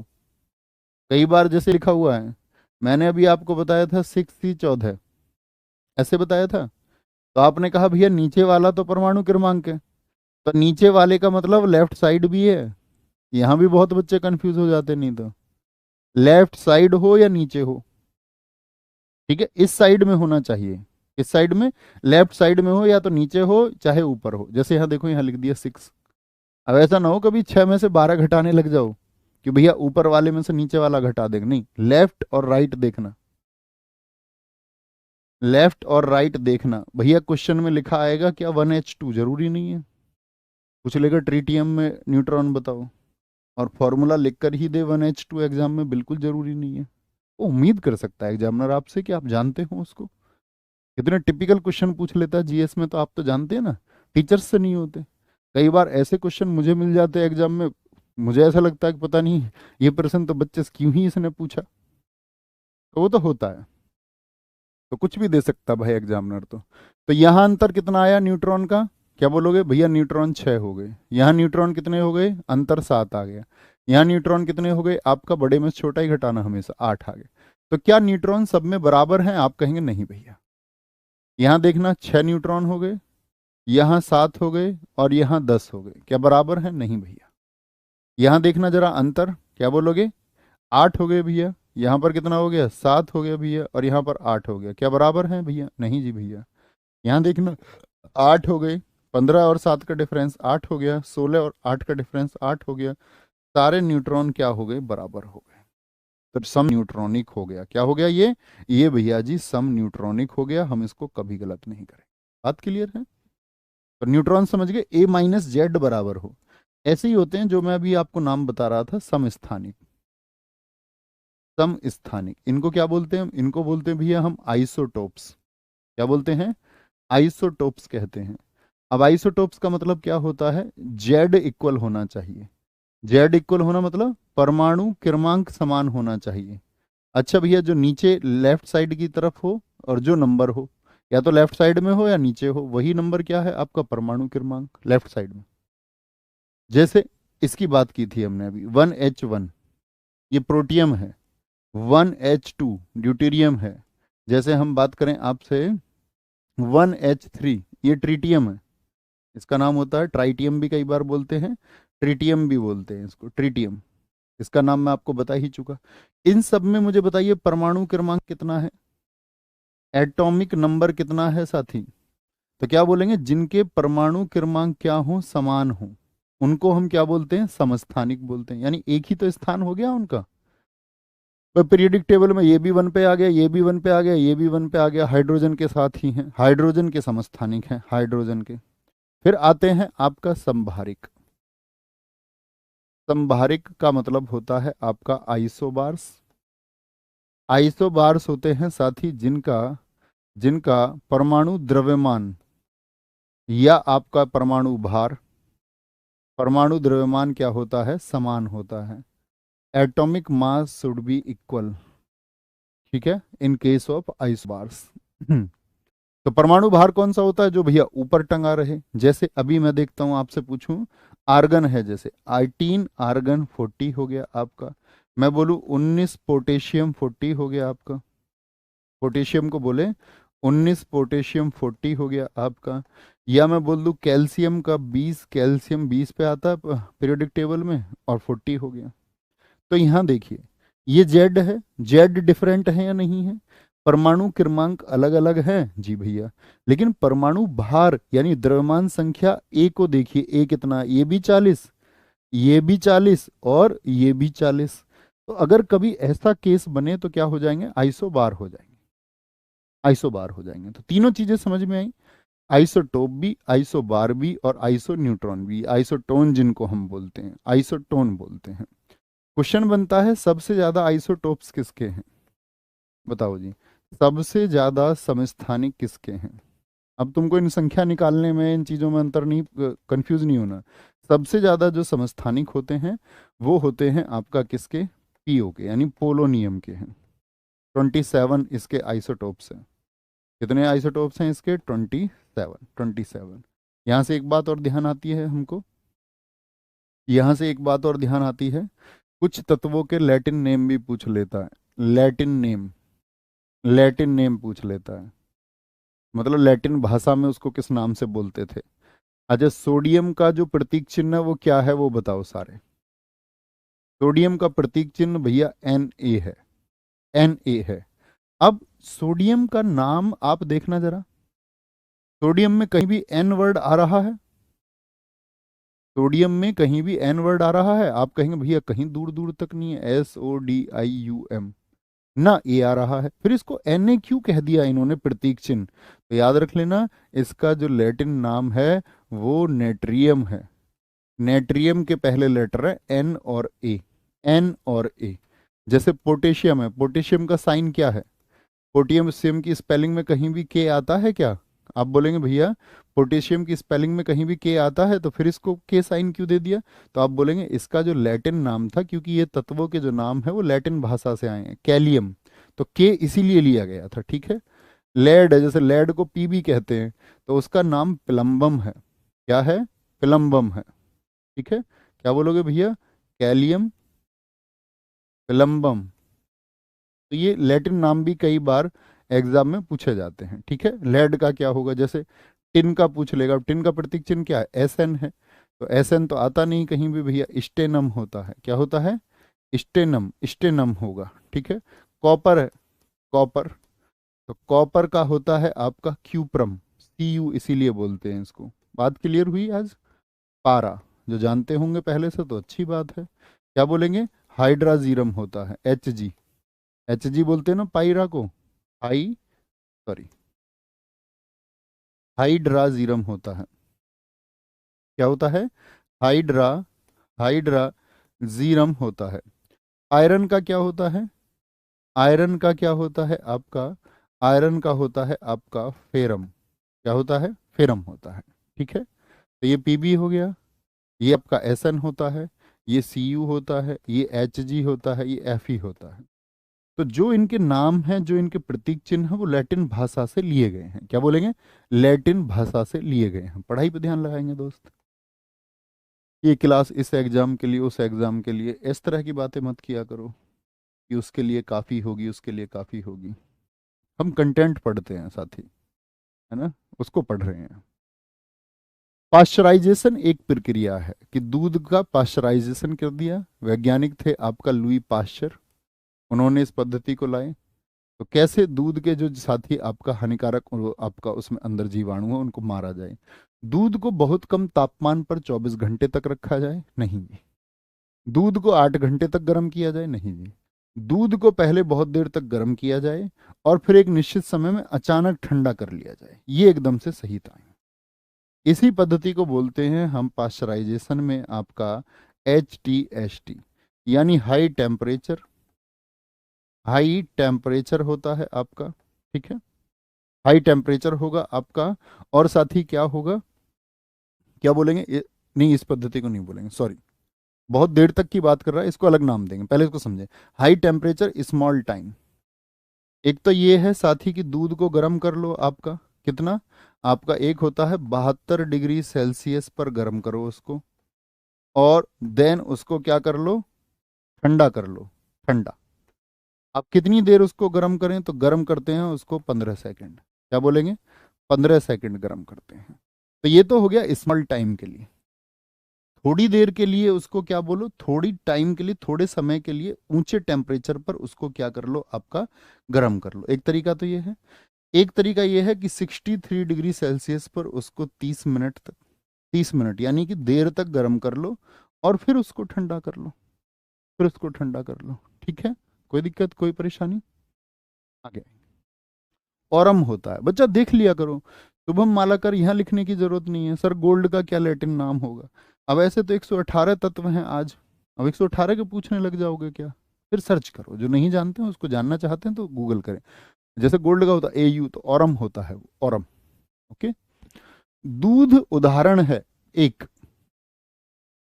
कई बार जैसे लिखा हुआ है, मैंने अभी आपको बताया था 6C14, ऐसे बताया था। तो आपने कहा भैया नीचे वाला तो परमाणु क्रमांक है, तो नीचे वाले का मतलब लेफ्ट साइड भी है। यहाँ भी बहुत बच्चे कंफ्यूज हो जाते, नहीं तो लेफ्ट साइड हो या नीचे हो, ठीक है, इस साइड में होना चाहिए। इस साइड में, लेफ्ट साइड में हो, या तो नीचे हो चाहे ऊपर हो। जैसे यहाँ देखो, यहाँ लिख दिया 6। अब ऐसा ना हो कभी 6 में से 12 घटाने लग जाओ कि भैया ऊपर वाले में से नीचे वाला घटा देगा। नहीं, लेफ्ट और राइट देखना, लेफ्ट और राइट देखना। भैया क्वेश्चन में लिखा आएगा क्या 1H2? जरूरी नहीं है। पूछ लेगा ट्रीटियम में न्यूट्रॉन बताओ, और फॉर्मूला लिख कर ही दे 1H2 एग्जाम में, बिल्कुल जरूरी नहीं है। वो उम्मीद कर सकता है एग्जामिनर आपसे कि आप जानते हो उसको। कितने टिपिकल क्वेश्चन पूछ लेता है जीएस में, तो आप तो जानते हैं ना, टीचर्स से नहीं होते। कई बार ऐसे क्वेश्चन मुझे मिल जाते हैं एग्जाम में, मुझे ऐसा लगता है कि पता नहीं ये प्रश्न तो बच्चे से क्यों ही इसने पूछा। तो वो तो होता है, तो कुछ भी दे सकता भाई एग्जामिनर तो यहाँ अंतर कितना आया न्यूट्रॉन का? क्या बोलोगे? भैया न्यूट्रॉन 6 हो गए। यहाँ न्यूट्रॉन कितने हो गए? अंतर 7 आ गया। यहाँ न्यूट्रॉन कितने हो गए? आपका बड़े में से छोटा ही घटाना हमेशा, 8 आ गए। तो क्या न्यूट्रॉन सब में बराबर हैं? आप कहेंगे नहीं भैया। यहाँ देखना 6 न्यूट्रॉन हो गए, यहाँ 7 हो गए, और यहाँ 10 हो गए। क्या बराबर है? नहीं भैया। यहाँ देखना जरा अंतर, क्या बोलोगे? 8 हो गए भैया। यहाँ पर कितना हो गया? 7 हो गया भैया, और यहाँ पर 8 हो गया। क्या बराबर है भैया? नहीं जी भैया। यहाँ देखना 8 हो गए, 15 और 7 का डिफरेंस 8 हो गया, 16 और 8 का डिफरेंस 8 हो गया। सारे न्यूट्रॉन क्या हो गए? बराबर हो गए। तो सम न्यूट्रॉनिक हो गया। क्या हो गया ये भैया जी सम न्यूट्रॉनिक हो गया। हम इसको कभी गलत नहीं करें। बात क्लियर है? तो न्यूट्रॉन समझ गए, A-Z बराबर हो। ऐसे ही होते हैं जो मैं अभी आपको नाम बता रहा था, समस्थानिक। समस्थानिक इनको क्या बोलते हैं? इनको बोलते हैं भैया हम आइसोटोप्स। क्या बोलते हैं? आइसोटोप्स कहते हैं। अब आइसोटोप्स का मतलब क्या होता है? जेड इक्वल होना चाहिए। जेड इक्वल होना मतलब परमाणु क्रमांक समान होना चाहिए। अच्छा भैया, जो नीचे लेफ्ट साइड की तरफ हो और जो नंबर हो, या तो लेफ्ट साइड में हो या नीचे हो, वही नंबर क्या है? आपका परमाणु क्रमांक लेफ्ट साइड में। जैसे इसकी बात की थी हमने अभी, 1H1 ये प्रोटियम है, 1H2 ड्यूटेरियम है। जैसे हम बात करें आपसे 1H3 ये ट्रीटियम है। इसका नाम होता है ट्राइटियम, भी कई बार बोलते हैं, ट्रिटियम भी बोलते हैं इसको, ट्रिटियम। इसका नाम मैं आपको बता ही चुका। इन सब में मुझे बताइए परमाणु क्रमांक कितना है, एटॉमिक नंबर कितना है साथी। तो क्या बोलेंगे, जिनके परमाणु क्रमांक क्या हो, समान हो, उनको हम क्या बोलते हैं, समस्थानिक बोलते हैं। यानी एक ही तो स्थान हो गया उनका। पीरियोडिक टेबल में ये भी वन पे आ गया, ये भी वन पे आ गया, ये भी वन पे आ गया, हाइड्रोजन के साथ ही हैं, हाइड्रोजन के समस्थानिक हैं, हाइड्रोजन के। फिर आते हैं आपका संभारिक। संभारिक का मतलब होता है आपका आइसोबार्स। आइसोबार्स होते हैं साथी जिनका जिनका परमाणु द्रव्यमान या आपका परमाणु भार, परमाणु द्रव्यमान क्या होता है, समान होता है। Atomic mass should be equal, ठीक है, इन केस ऑफ आइसोबार्स। तो परमाणु भार कौन सा होता है, जो भैया ऊपर टंगा रहे। जैसे अभी मैं देखता हूं, आपसे पूछूं, आर्गन है, जैसे 18 आर्गन 40 हो गया आपका। मैं बोलूं 19 पोटेशियम 40 हो गया आपका। पोटेशियम को बोले 19 पोटेशियम 40 हो गया आपका। या मैं बोल दूं कैल्शियम का 20, कैल्शियम 20 पे आता है पीरियोडिक टेबल में, और 40 हो गया। तो यहाँ देखिए, ये जेड है, जेड डिफरेंट है या नहीं है, परमाणु क्रमांक अलग अलग है जी भैया, लेकिन परमाणु भार यानी द्रव्यमान संख्या ए को देखिए, ए कितना, ये भी 40, ये भी 40 और ये भी 40। तो अगर कभी ऐसा केस बने तो क्या हो जाएंगे, आइसोबार हो जाएंगे, आइसोबार हो जाएंगे। तो तीनों चीजें समझ में आई, आइसोटोप भी, आइसोबार भी, और आइसो न्यूट्रॉन भी, आइसोटोन जिनको हम बोलते हैं, आइसोटोन बोलते हैं। क्वेश्चन बनता है, सबसे ज्यादा आइसोटोप्स किसके हैं, बताओ जी, सबसे ज्यादा समस्थानिक किसके हैं। अब तुमको इन संख्या निकालने में, इन चीजों में अंतर नहीं, कंफ्यूज नहीं होना। सबसे ज्यादा जो समस्थानिक होते हैं वो होते हैं आपका किसके, पीओ के, यानी पोलोनियम के हैं। 27 इसके आइसोटोप्स हैं। कितने आइसोटोप्स हैं इसके, 27, 27। यहाँ से एक बात और ध्यान आती है हमको, यहाँ से एक बात और ध्यान आती है, कुछ तत्वों के लैटिन नेम भी पूछ लेता है, लैटिन नेम, लैटिन नेम पूछ लेता है, मतलब लैटिन भाषा में उसको किस नाम से बोलते थे। अच्छा, सोडियम का जो प्रतीक चिन्ह है वो क्या है, वो बताओ सारे। सोडियम का प्रतीक चिन्ह भैया एन ए है, एन ए है। अब सोडियम का नाम आप देखना जरा, सोडियम में कहीं भी एन वर्ड आ रहा है, सोडियम में कहीं भी एन वर्ड आ रहा है, आप कहेंगे भैया कहीं दूर दूर तक नहीं है, SODIUM ना, ए आ रहा है। फिर इसको Na क्यों कह दिया इन्होंने प्रतीक चिन्ह, तो याद रख लेना, इसका जो लैटिन नाम है वो नेट्रियम है। नेट्रियम के पहले लेटर है एन और ए, एन और ए। जैसे पोटेशियम है, पोटेशियम का साइन क्या है, पोटेशियम की स्पेलिंग में कहीं भी के आता है क्या, आप बोलेंगे भैया पोटेशियम की स्पेलिंग में कहीं भी के आता है, तो फिर इसको के साइन क्यों दे दिया, तो आप बोलेंगे इसका जो लैटिन नाम था, क्योंकि ये तत्वों के जो नाम है वो लैटिन भाषा से आए हैं, कैलियम, तो के इसीलिए लिया गया था, ठीक है। लेड है, जैसे लेड को पीबी कहते हैं, तो उसका नाम प्लम्बम है, क्या है, प्लम्बम है, ठीक है। क्या बोलोगे भैया, कैलियम प्लम्बम। तो ये लैटिन नाम भी कई बार एग्जाम में पूछे जाते हैं, ठीक है। लेड का क्या होगा, जैसे टिन का पूछ लेगा, टिन का प्रतीक चिन्ह क्या है, SN है, तो SN तो आता नहीं कहीं भी भैया, स्टेनम होता है, क्या होता है, स्टेनम, स्टेनम होगा, ठीक है। कॉपर है, कॉपर, तो कॉपर का होता है आपका क्यूप्रम, CU इसीलिए बोलते हैं इसको। बात क्लियर हुई आज। पारा, जो जानते होंगे पहले से तो अच्छी बात है। क्या बोलेंगे, हाइड्राजीरम होता है, HG बोलते हैं ना पायरा को, हाई, सॉरी, हाइड्राजीरम होता है, क्या होता है, हाइड्रा, हाइड्राजीरम होता है। आयरन का क्या होता है, आयरन का क्या होता है आपका, आयरन का होता है आपका फेरम, क्या होता है, फेरम होता है, ठीक है। तो ये Pb हो गया, ये आपका SN होता है, ये Cu होता है, ये Hg होता है, ये Fe होता है। तो जो इनके नाम हैं, जो इनके प्रतीक चिन्ह हैं, वो लैटिन भाषा से लिए गए हैं, क्या बोलेंगे, लैटिन भाषा से लिए गए हैं। पढ़ाई पे ध्यान लगाएंगे दोस्त। ये क्लास इस एग्जाम के लिए, उस एग्जाम के लिए, इस तरह की बातें मत किया करो कि उसके लिए काफ़ी होगी, उसके लिए काफ़ी होगी। हम कंटेंट पढ़ते हैं साथी, है ना, उसको पढ़ रहे हैं। पाश्चराइजेशन एक प्रक्रिया है कि दूध का पाश्चराइजेशन कर दिया। वैज्ञानिक थे आपका लुई पाश्चर, उन्होंने इस पद्धति को लाए। तो कैसे दूध के जो साथी आपका हानिकारक आपका उसमें अंदर जीवाणु है उनको मारा जाए। दूध को बहुत कम तापमान पर 24 घंटे तक रखा जाए, नहीं जी। दूध को 8 घंटे तक गर्म किया जाए, नहीं जी। दूध को पहले बहुत देर तक गर्म किया जाए और फिर एक निश्चित समय में अचानक ठंडा कर लिया जाए, ये एकदम से सही था। इसी पद्धति को बोलते हैं हम पाश्चराइजेशन में आपका HTST, यानी हाई टेम्परेचर। हाई टेम्परेचर होता है आपका, ठीक है, हाई टेम्परेचर होगा आपका। और साथ ही क्या होगा, क्या बोलेंगे नहीं, इस पद्धति को नहीं बोलेंगे, सॉरी, बहुत देर तक की बात कर रहा है, इसको अलग नाम देंगे, पहले इसको समझे। हाई टेम्परेचर स्मॉल टाइम, एक तो ये है साथी कि दूध को गर्म कर लो आपका, कितना आपका एक होता है 72 डिग्री सेल्सियस पर गर्म करो उसको, और देन उसको क्या कर लो, ठंडा कर लो। ठंडा आप कितनी देर उसको गर्म करें, तो गर्म करते हैं उसको 15 सेकंड, क्या बोलेंगे, 15 सेकंड गर्म करते हैं। तो ये तो हो गया स्मॉल टाइम के लिए। थोड़ी देर के लिए उसको क्या बोलो, थोड़ी टाइम के लिए, थोड़े समय के लिए ऊंचे टेम्परेचर पर उसको क्या कर लो आपका, गर्म कर लो। एक तरीका तो ये है। एक तरीका ये है कि 63 डिग्री सेल्सियस पर उसको 30 मिनट तक, 30 मिनट यानी कि देर तक गर्म कर लो और फिर उसको ठंडा कर लो, फिर उसको ठंडा कर लो, ठीक है। कोई दिक्कत, कोई परेशानी? आगे औरम होता है, बच्चा देख लिया करो। शुभम मालाकर यहाँ लिखने की जरूरत नहीं है, सर गोल्ड का क्या लैटिन नाम होगा। अब ऐसे तो 118 तत्व हैं आज, अब 118 के पूछने लग जाओगे क्या। फिर सर्च करो, जो नहीं जानते हैं उसको जानना चाहते हैं तो गूगल करें। जैसे गोल्ड का होता है AU, तो औरम होता है वो, औरम। ओके, दूध उदाहरण है एक,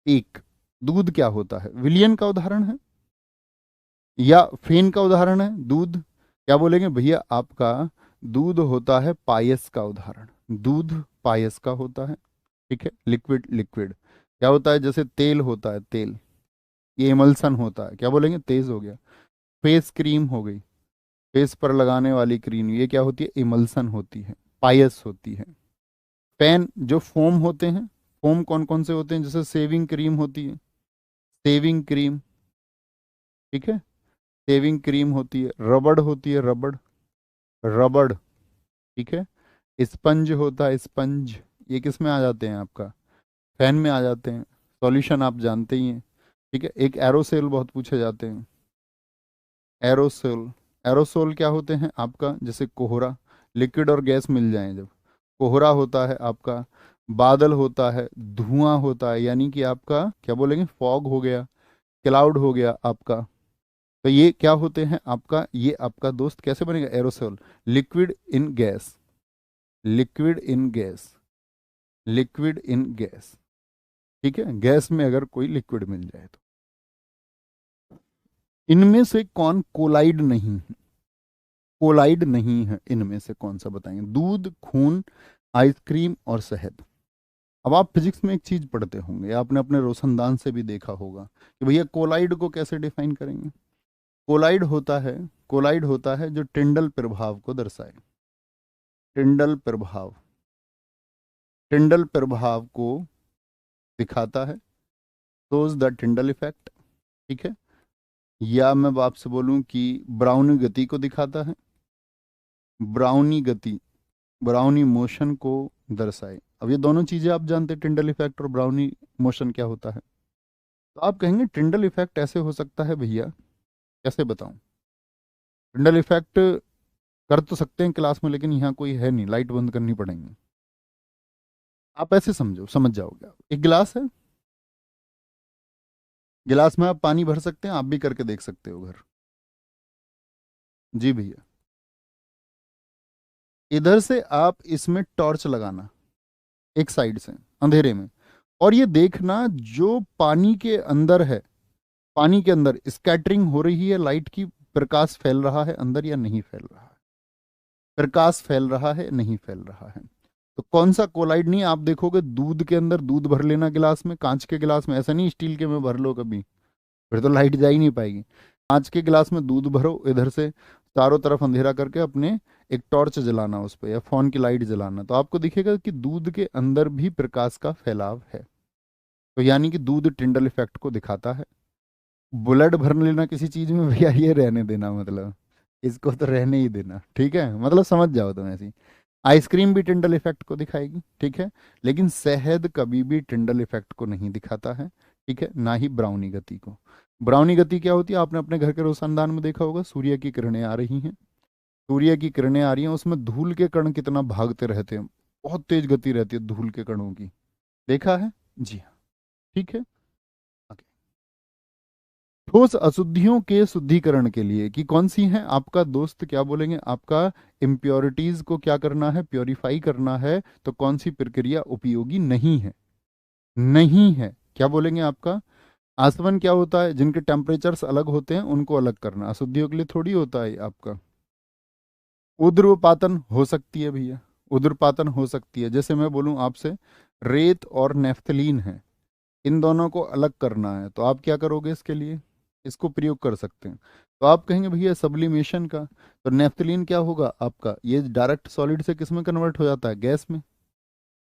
एक दूध क्या होता है, विलियन का उदाहरण है या फेन का उदाहरण है। दूध क्या बोलेंगे भैया, आपका दूध होता है पायस का उदाहरण, दूध पायस का होता है, ठीक है। लिक्विड, लिक्विड क्या होता है, जैसे तेल होता है, तेल, ये इमल्सन होता है, क्या बोलेंगे, तेज हो गया। फेस क्रीम हो गई, फेस पर लगाने वाली क्रीम, ये क्या होती है, इमल्सन होती है, पायस होती है। पेन जो फोम होते हैं, फोम कौन कौन से होते हैं, जैसे सेविंग क्रीम होती है, सेविंग क्रीम, ठीक है, सेविंग क्रीम होती है। रबड़ होती है, रबड़, रबड़, ठीक है। स्पंज होता है, स्पंज, ये किस में आ जाते हैं आपका, फैन में आ जाते हैं। सॉल्यूशन आप जानते ही हैं, ठीक है। एक एरोसेल बहुत पूछे जाते हैं, एरोसोल, एरोसोल क्या होते हैं आपका, जैसे कोहरा, लिक्विड और गैस मिल जाएं जब, कोहरा होता है आपका। बादल होता है, धुआं होता है, यानी कि आपका क्या बोलेंगे, फॉग हो गया, क्लाउड हो गया आपका। तो ये क्या होते हैं आपका, ये आपका दोस्त कैसे बनेगा, aerosol, liquid in gas, liquid in gas, liquid in gas, ठीक है। गैस में अगर कोई लिक्विड मिल जाए तो। इनमें से कौन कोलाइड नहीं है, कोलाइड नहीं है, इनमें से कौन सा बताएंगे, दूध, खून, आइसक्रीम और शहद। अब आप फिजिक्स में एक चीज पढ़ते होंगे, आपने अपने रोशनदान से भी देखा होगा कि भैया कोलाइड को कैसे डिफाइन करेंगे। कोलाइड होता है, कोलाइड होता है जो टिंडल प्रभाव को दर्शाए, टिंडल प्रभाव, टिंडल प्रभाव को दिखाता है, शोज द टिंडल इफेक्ट, ठीक है। या मैं आपसे बोलूं कि ब्राउनी गति को दिखाता है, ब्राउनी गति, ब्राउनी मोशन को दर्शाए। अब ये दोनों चीजें आप जानते हैं, टिंडल इफेक्ट और ब्राउनी मोशन क्या होता है। तो आप कहेंगे टिंडल इफेक्ट ऐसे हो सकता है भैया, कैसे बताऊं। टिंडल इफेक्ट कर तो सकते हैं क्लास में, लेकिन यहाँ कोई है नहीं, लाइट बंद करनी पड़ेगी। आप ऐसे समझो, समझ जाओगे आप। एक गिलास है, गिलास में आप पानी भर सकते हैं, आप भी करके देख सकते हो घर। जी भैया, इधर से आप इसमें टॉर्च लगाना, एक साइड से अंधेरे में, और ये देखना जो पानी के अंदर है, पानी के अंदर स्कैटरिंग हो रही है लाइट की, प्रकाश फैल रहा है अंदर या नहीं फैल रहा है, प्रकाश फैल रहा है नहीं फैल रहा है। तो कौन सा कोलाइड नहीं, आप देखोगे दूध के अंदर दूध भर लेना गिलास में, कांच के गिलास में, ऐसा नहीं स्टील के में भर लो कभी, फिर तो लाइट जा ही नहीं पाएगी। कांच के गिलास में दूध भरो, इधर से चारों तरफ अंधेरा करके अपने एक टॉर्च जलाना उस पर या फोन की लाइट जलाना, तो आपको दिखेगा कि दूध के अंदर भी प्रकाश का फैलाव है। तो यानी कि दूध टिंडल इफेक्ट को दिखाता है। ब्लड भर लेना किसी चीज में भैया ये रहने देना, मतलब इसको तो रहने ही देना, ठीक है, मतलब समझ जाओ तुम ऐसी। आइसक्रीम भी टिंडल इफेक्ट को दिखाएगी, ठीक है, लेकिन शहद कभी भी टिंडल इफेक्ट को नहीं दिखाता है, ठीक है, ना ही ब्राउनी गति को। ब्राउनी गति क्या होती है, आपने अपने घर के रोशनदान में देखा होगा, सूर्य की किरणें आ रही हैं, सूर्य की किरणें आ रही हैं, उसमें धूल के कण कितना भागते रहते हैं, बहुत तेज गति रहती है धूल के कणों की, देखा है, जी हाँ, ठीक है। ठोस अशुद्धियों के शुद्धिकरण के लिए कि कौन सी है, आपका दोस्त क्या बोलेंगे, आपका इम्प्योरिटीज को क्या करना है, प्योरीफाई करना है, तो कौन सी प्रक्रिया उपयोगी नहीं है, नहीं है, क्या बोलेंगे आपका। आसवन क्या होता है, जिनके टेम्परेचर्स अलग होते हैं उनको अलग करना, अशुद्धियों के लिए थोड़ी होता है आपका। उर्ध्वपातन हो सकती है भैया, उर्ध्वपातन हो सकती है, जैसे मैं बोलूं आपसे रेत और नेफ्थलीन है, इन दोनों को अलग करना है, तो आप क्या करोगे इसके लिए, इसको प्रयोग कर सकते हैं। तो आप कहेंगे भैया सब्लिमेशन का, तो नेफ्थलीन क्या होगा आपका, ये डायरेक्ट सॉलिड से किस में कन्वर्ट हो जाता है, गैस में,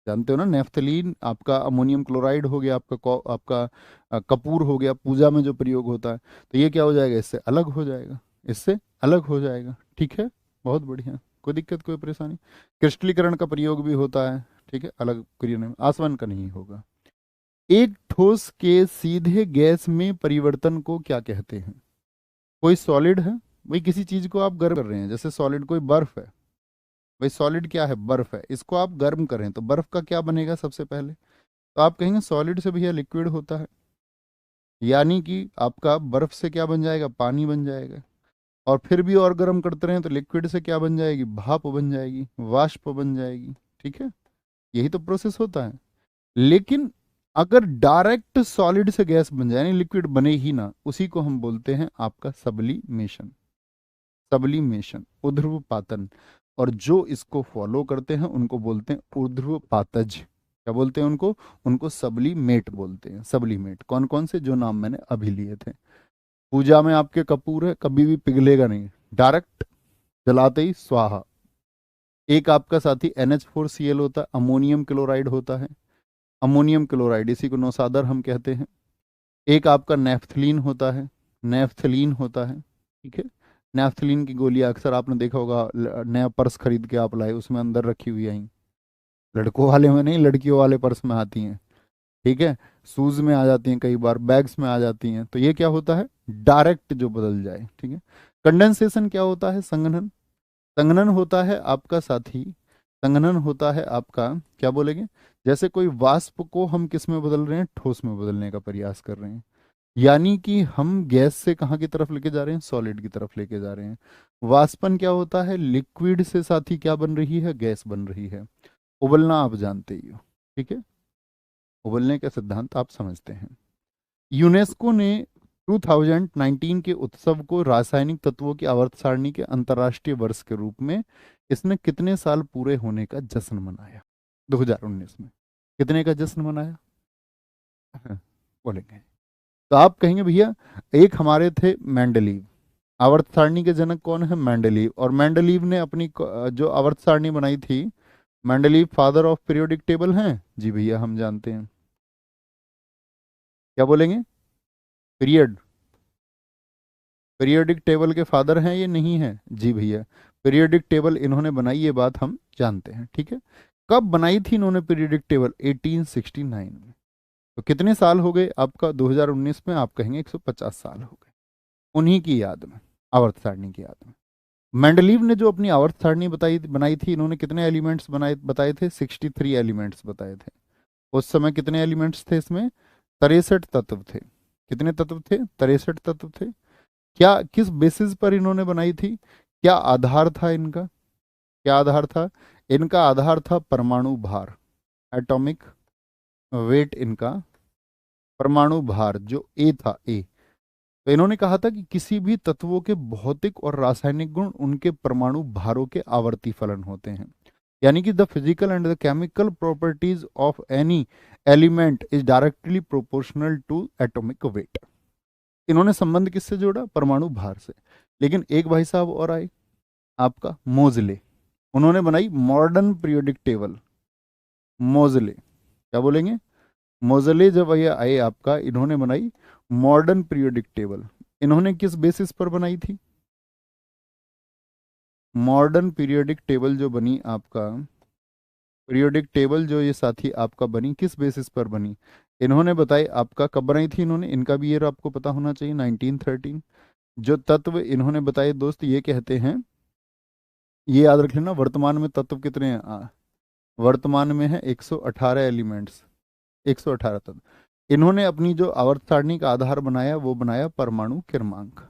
जानते हो ना, नेफ्थलीन आपका अमोनियम क्लोराइड हो गया, आपका आपका कपूर हो गया, पूजा में जो प्रयोग होता है, तो ये क्या हो जाएगा, इससे अलग हो जाएगा, इससे अलग हो जाएगा, ठीक है, बहुत बढ़िया, कोई दिक्कत कोई परेशानी। क्रिस्टलीकरण का प्रयोग भी होता है, ठीक है, अलग क्रिया में, आसवन का नहीं होगा। एक ठोस के सीधे गैस में परिवर्तन को क्या कहते हैं, कोई सॉलिड है, वही किसी चीज को आप गर्म कर रहे हैं, जैसे सॉलिड कोई बर्फ है, भाई सॉलिड क्या है, बर्फ है, इसको आप गर्म करें तो बर्फ का क्या बनेगा सबसे पहले, तो आप कहेंगे सॉलिड से भैया लिक्विड होता है, यानी कि आपका बर्फ से क्या बन जाएगा, पानी बन जाएगा, और फिर भी और गर्म करते रहें तो लिक्विड से क्या बन जाएगी, भाप बन जाएगी, वाष्प बन जाएगी, ठीक है, यही तो प्रोसेस होता है। लेकिन अगर डायरेक्ट सॉलिड से गैस बन जाए, यानी लिक्विड बने ही ना, उसी को हम बोलते हैं आपका सब्लिमेशन, सब्लिमेशन, ऊर्ध्वपातन, और जो इसको फॉलो करते हैं उनको बोलते हैं ऊर्ध्वपातज, क्या बोलते हैं उनको, उनको सब्लिमेट बोलते हैं, सब्लिमेट, कौन कौन से जो नाम मैंने अभी लिए थे। पूजा में आपके कपूर है, कभी भी पिघलेगा नहीं, डायरेक्ट जलाते ही स्वाहा। एक आपका साथी NH4Cl होता है, अमोनियम क्लोराइड होता है, अमोनियम क्लोराइड, इसी को नौसादर हम कहते हैं। एक आपका नेफ्थलीन होता है, नेफ्थलीन होता है, ठीक है, नेफ्थलीन की गोलियां अक्सर आपने देखा होगा, नया पर्स खरीद के आप लाए, उसमें अंदर रखी हुई आई, लड़कों वाले में नहीं, लड़कियों वाले पर्स में आती हैं, ठीक है, शूज में आ जाती हैं, कई बार बैग्स में आ जाती हैं, तो ये क्या होता है, डायरेक्ट जो बदल जाए, ठीक है। कंडेंसेशन क्या होता है, संघनन, संघनन होता है आपका साथी, संघनन होता है आपका, क्या बोलेंगे, जैसे कोई वाष्प को हम किस में बदल रहे हैं, ठोस में बदलने का प्रयास कर रहे हैं, यानी कि हम गैस से कहाँ की तरफ लेके जा रहे हैं, सॉलिड की तरफ लेके जा रहे हैं। वाष्पन क्या होता है, लिक्विड से साथी क्या बन रही है, गैस बन रही है। उबलना आप जानते ही हो, ठीक है, उबलने का सिद्धांत आप समझते हैं। यूनेस्को ने 2019 के उत्सव को रासायनिक तत्वों की आवर्त सारणी के अंतर्राष्ट्रीय वर्ष के रूप में इसने कितने साल पूरे होने का जश्न मनाया, 2019 में कितने का जश्न मनाया, बोलेंगे, तो आप कहेंगे भैया एक हमारे थे मेंडलीव, आवर्त सारणी के जनक कौन है, मेंडलीव, और मेंडलीव ने अपनी जो आवर्त सारणी बनाई थी, Mendeleev father of periodic table हैं, जी भैया हम जानते हैं, क्या बोलेंगे, पीरियड, पीरियोडिक टेबल के फादर हैं ये नहीं है, जी भैया, पीरियोडिक टेबल इन्होंने बनाई, ये बात हम जानते हैं, ठीक है। कब बनाई थी इन्होंने पीरियोडिक टेबल, 1869 में, तो कितने साल हो गए आपका, 2019 में आप कहेंगे 150 साल हो गए, उन्हीं की याद में, आवर्त सारणी की याद में। मेंडलीव ने जो अपनी आवर्त सारणी बनाई थी, इन्होंने कितने एलिमेंट्स बताए थे, 63 एलिमेंट्स बताए थे। उस समय कितने एलिमेंट्स थे इसमें, 63 तत्व थे, कितने तत्व थे, 63 तत्व थे। क्या किस बेसिस पर इन्होंने बनाई थी, क्या आधार था इनका, क्या आधार था, इनका आधार था परमाणु भार, एटॉमिक वेट, इनका परमाणु भार जो ए था, ए, तो इन्होंने कहा था कि किसी भी तत्वों के भौतिक और रासायनिक गुण उनके परमाणु भारों के आवर्ती फलन होते हैं, यानी कि the physical and the chemical properties of any element is directly proportional to atomic weight. इन्होंने संबंध किससे जोड़ा, परमाणु भार से। लेकिन एक भाई साहब और आए, आपका मोजले, उन्होंने बनाई मॉडर्न पीरियोडिक टेबल, मोजले। क्या बोलेंगे? मोजले जब ये आए आपका, इन्होंने बनाई मॉडर्न पीरियोडिक टेबल। इन्होंने किस बेसिस पर बनाई थी? मॉडर्न पीरियोडिक टेबल जो बनी आपका, पीरियोडिक टेबल जो ये साथी आपका बनी, किस बेसिस पर बनी? इन्होंने बताई आपका, कब बनाई थी इन्होंने? इनका भी ईयर आपको पता होना चाहिए, 1913। जो तत्व इन्होंने बताए दोस्त, ये कहते हैं, ये याद रख लेना, वर्तमान में तत्व कितने हैं? वर्तमान में है 118 एलिमेंट्स, 118 तत्व। इन्होंने अपनी जो आवर्त सारणी का आधार बनाया, वो बनाया परमाणु क्रमांक।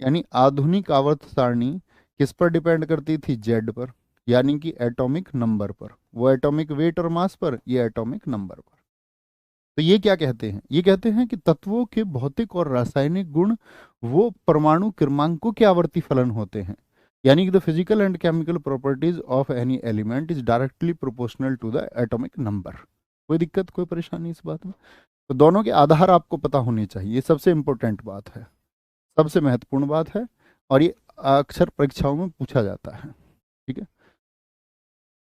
यानी आधुनिक आवर्त सारणी किस पर डिपेंड करती थी? जेड पर, यानी कि एटॉमिक नंबर पर। वो एटॉमिक वेट और मास पर, ये एटॉमिक नंबर पर। तो ये क्या कहते हैं? ये कहते हैं कि तत्वों के भौतिक और रासायनिक गुण वो परमाणु क्रमांकों के आवर्ती फलन होते हैं। यानी कि the physical and chemical properties of any element is directly proportional to the atomic number. कोई दिक्कत, कोई परेशानी इस बात में? तो दोनों के आधार आपको पता होने चाहिए, ये सबसे इंपॉर्टेंट बात है, सबसे महत्वपूर्ण बात है, और ये अक्सर परीक्षाओं में पूछा जाता है। ठीक है,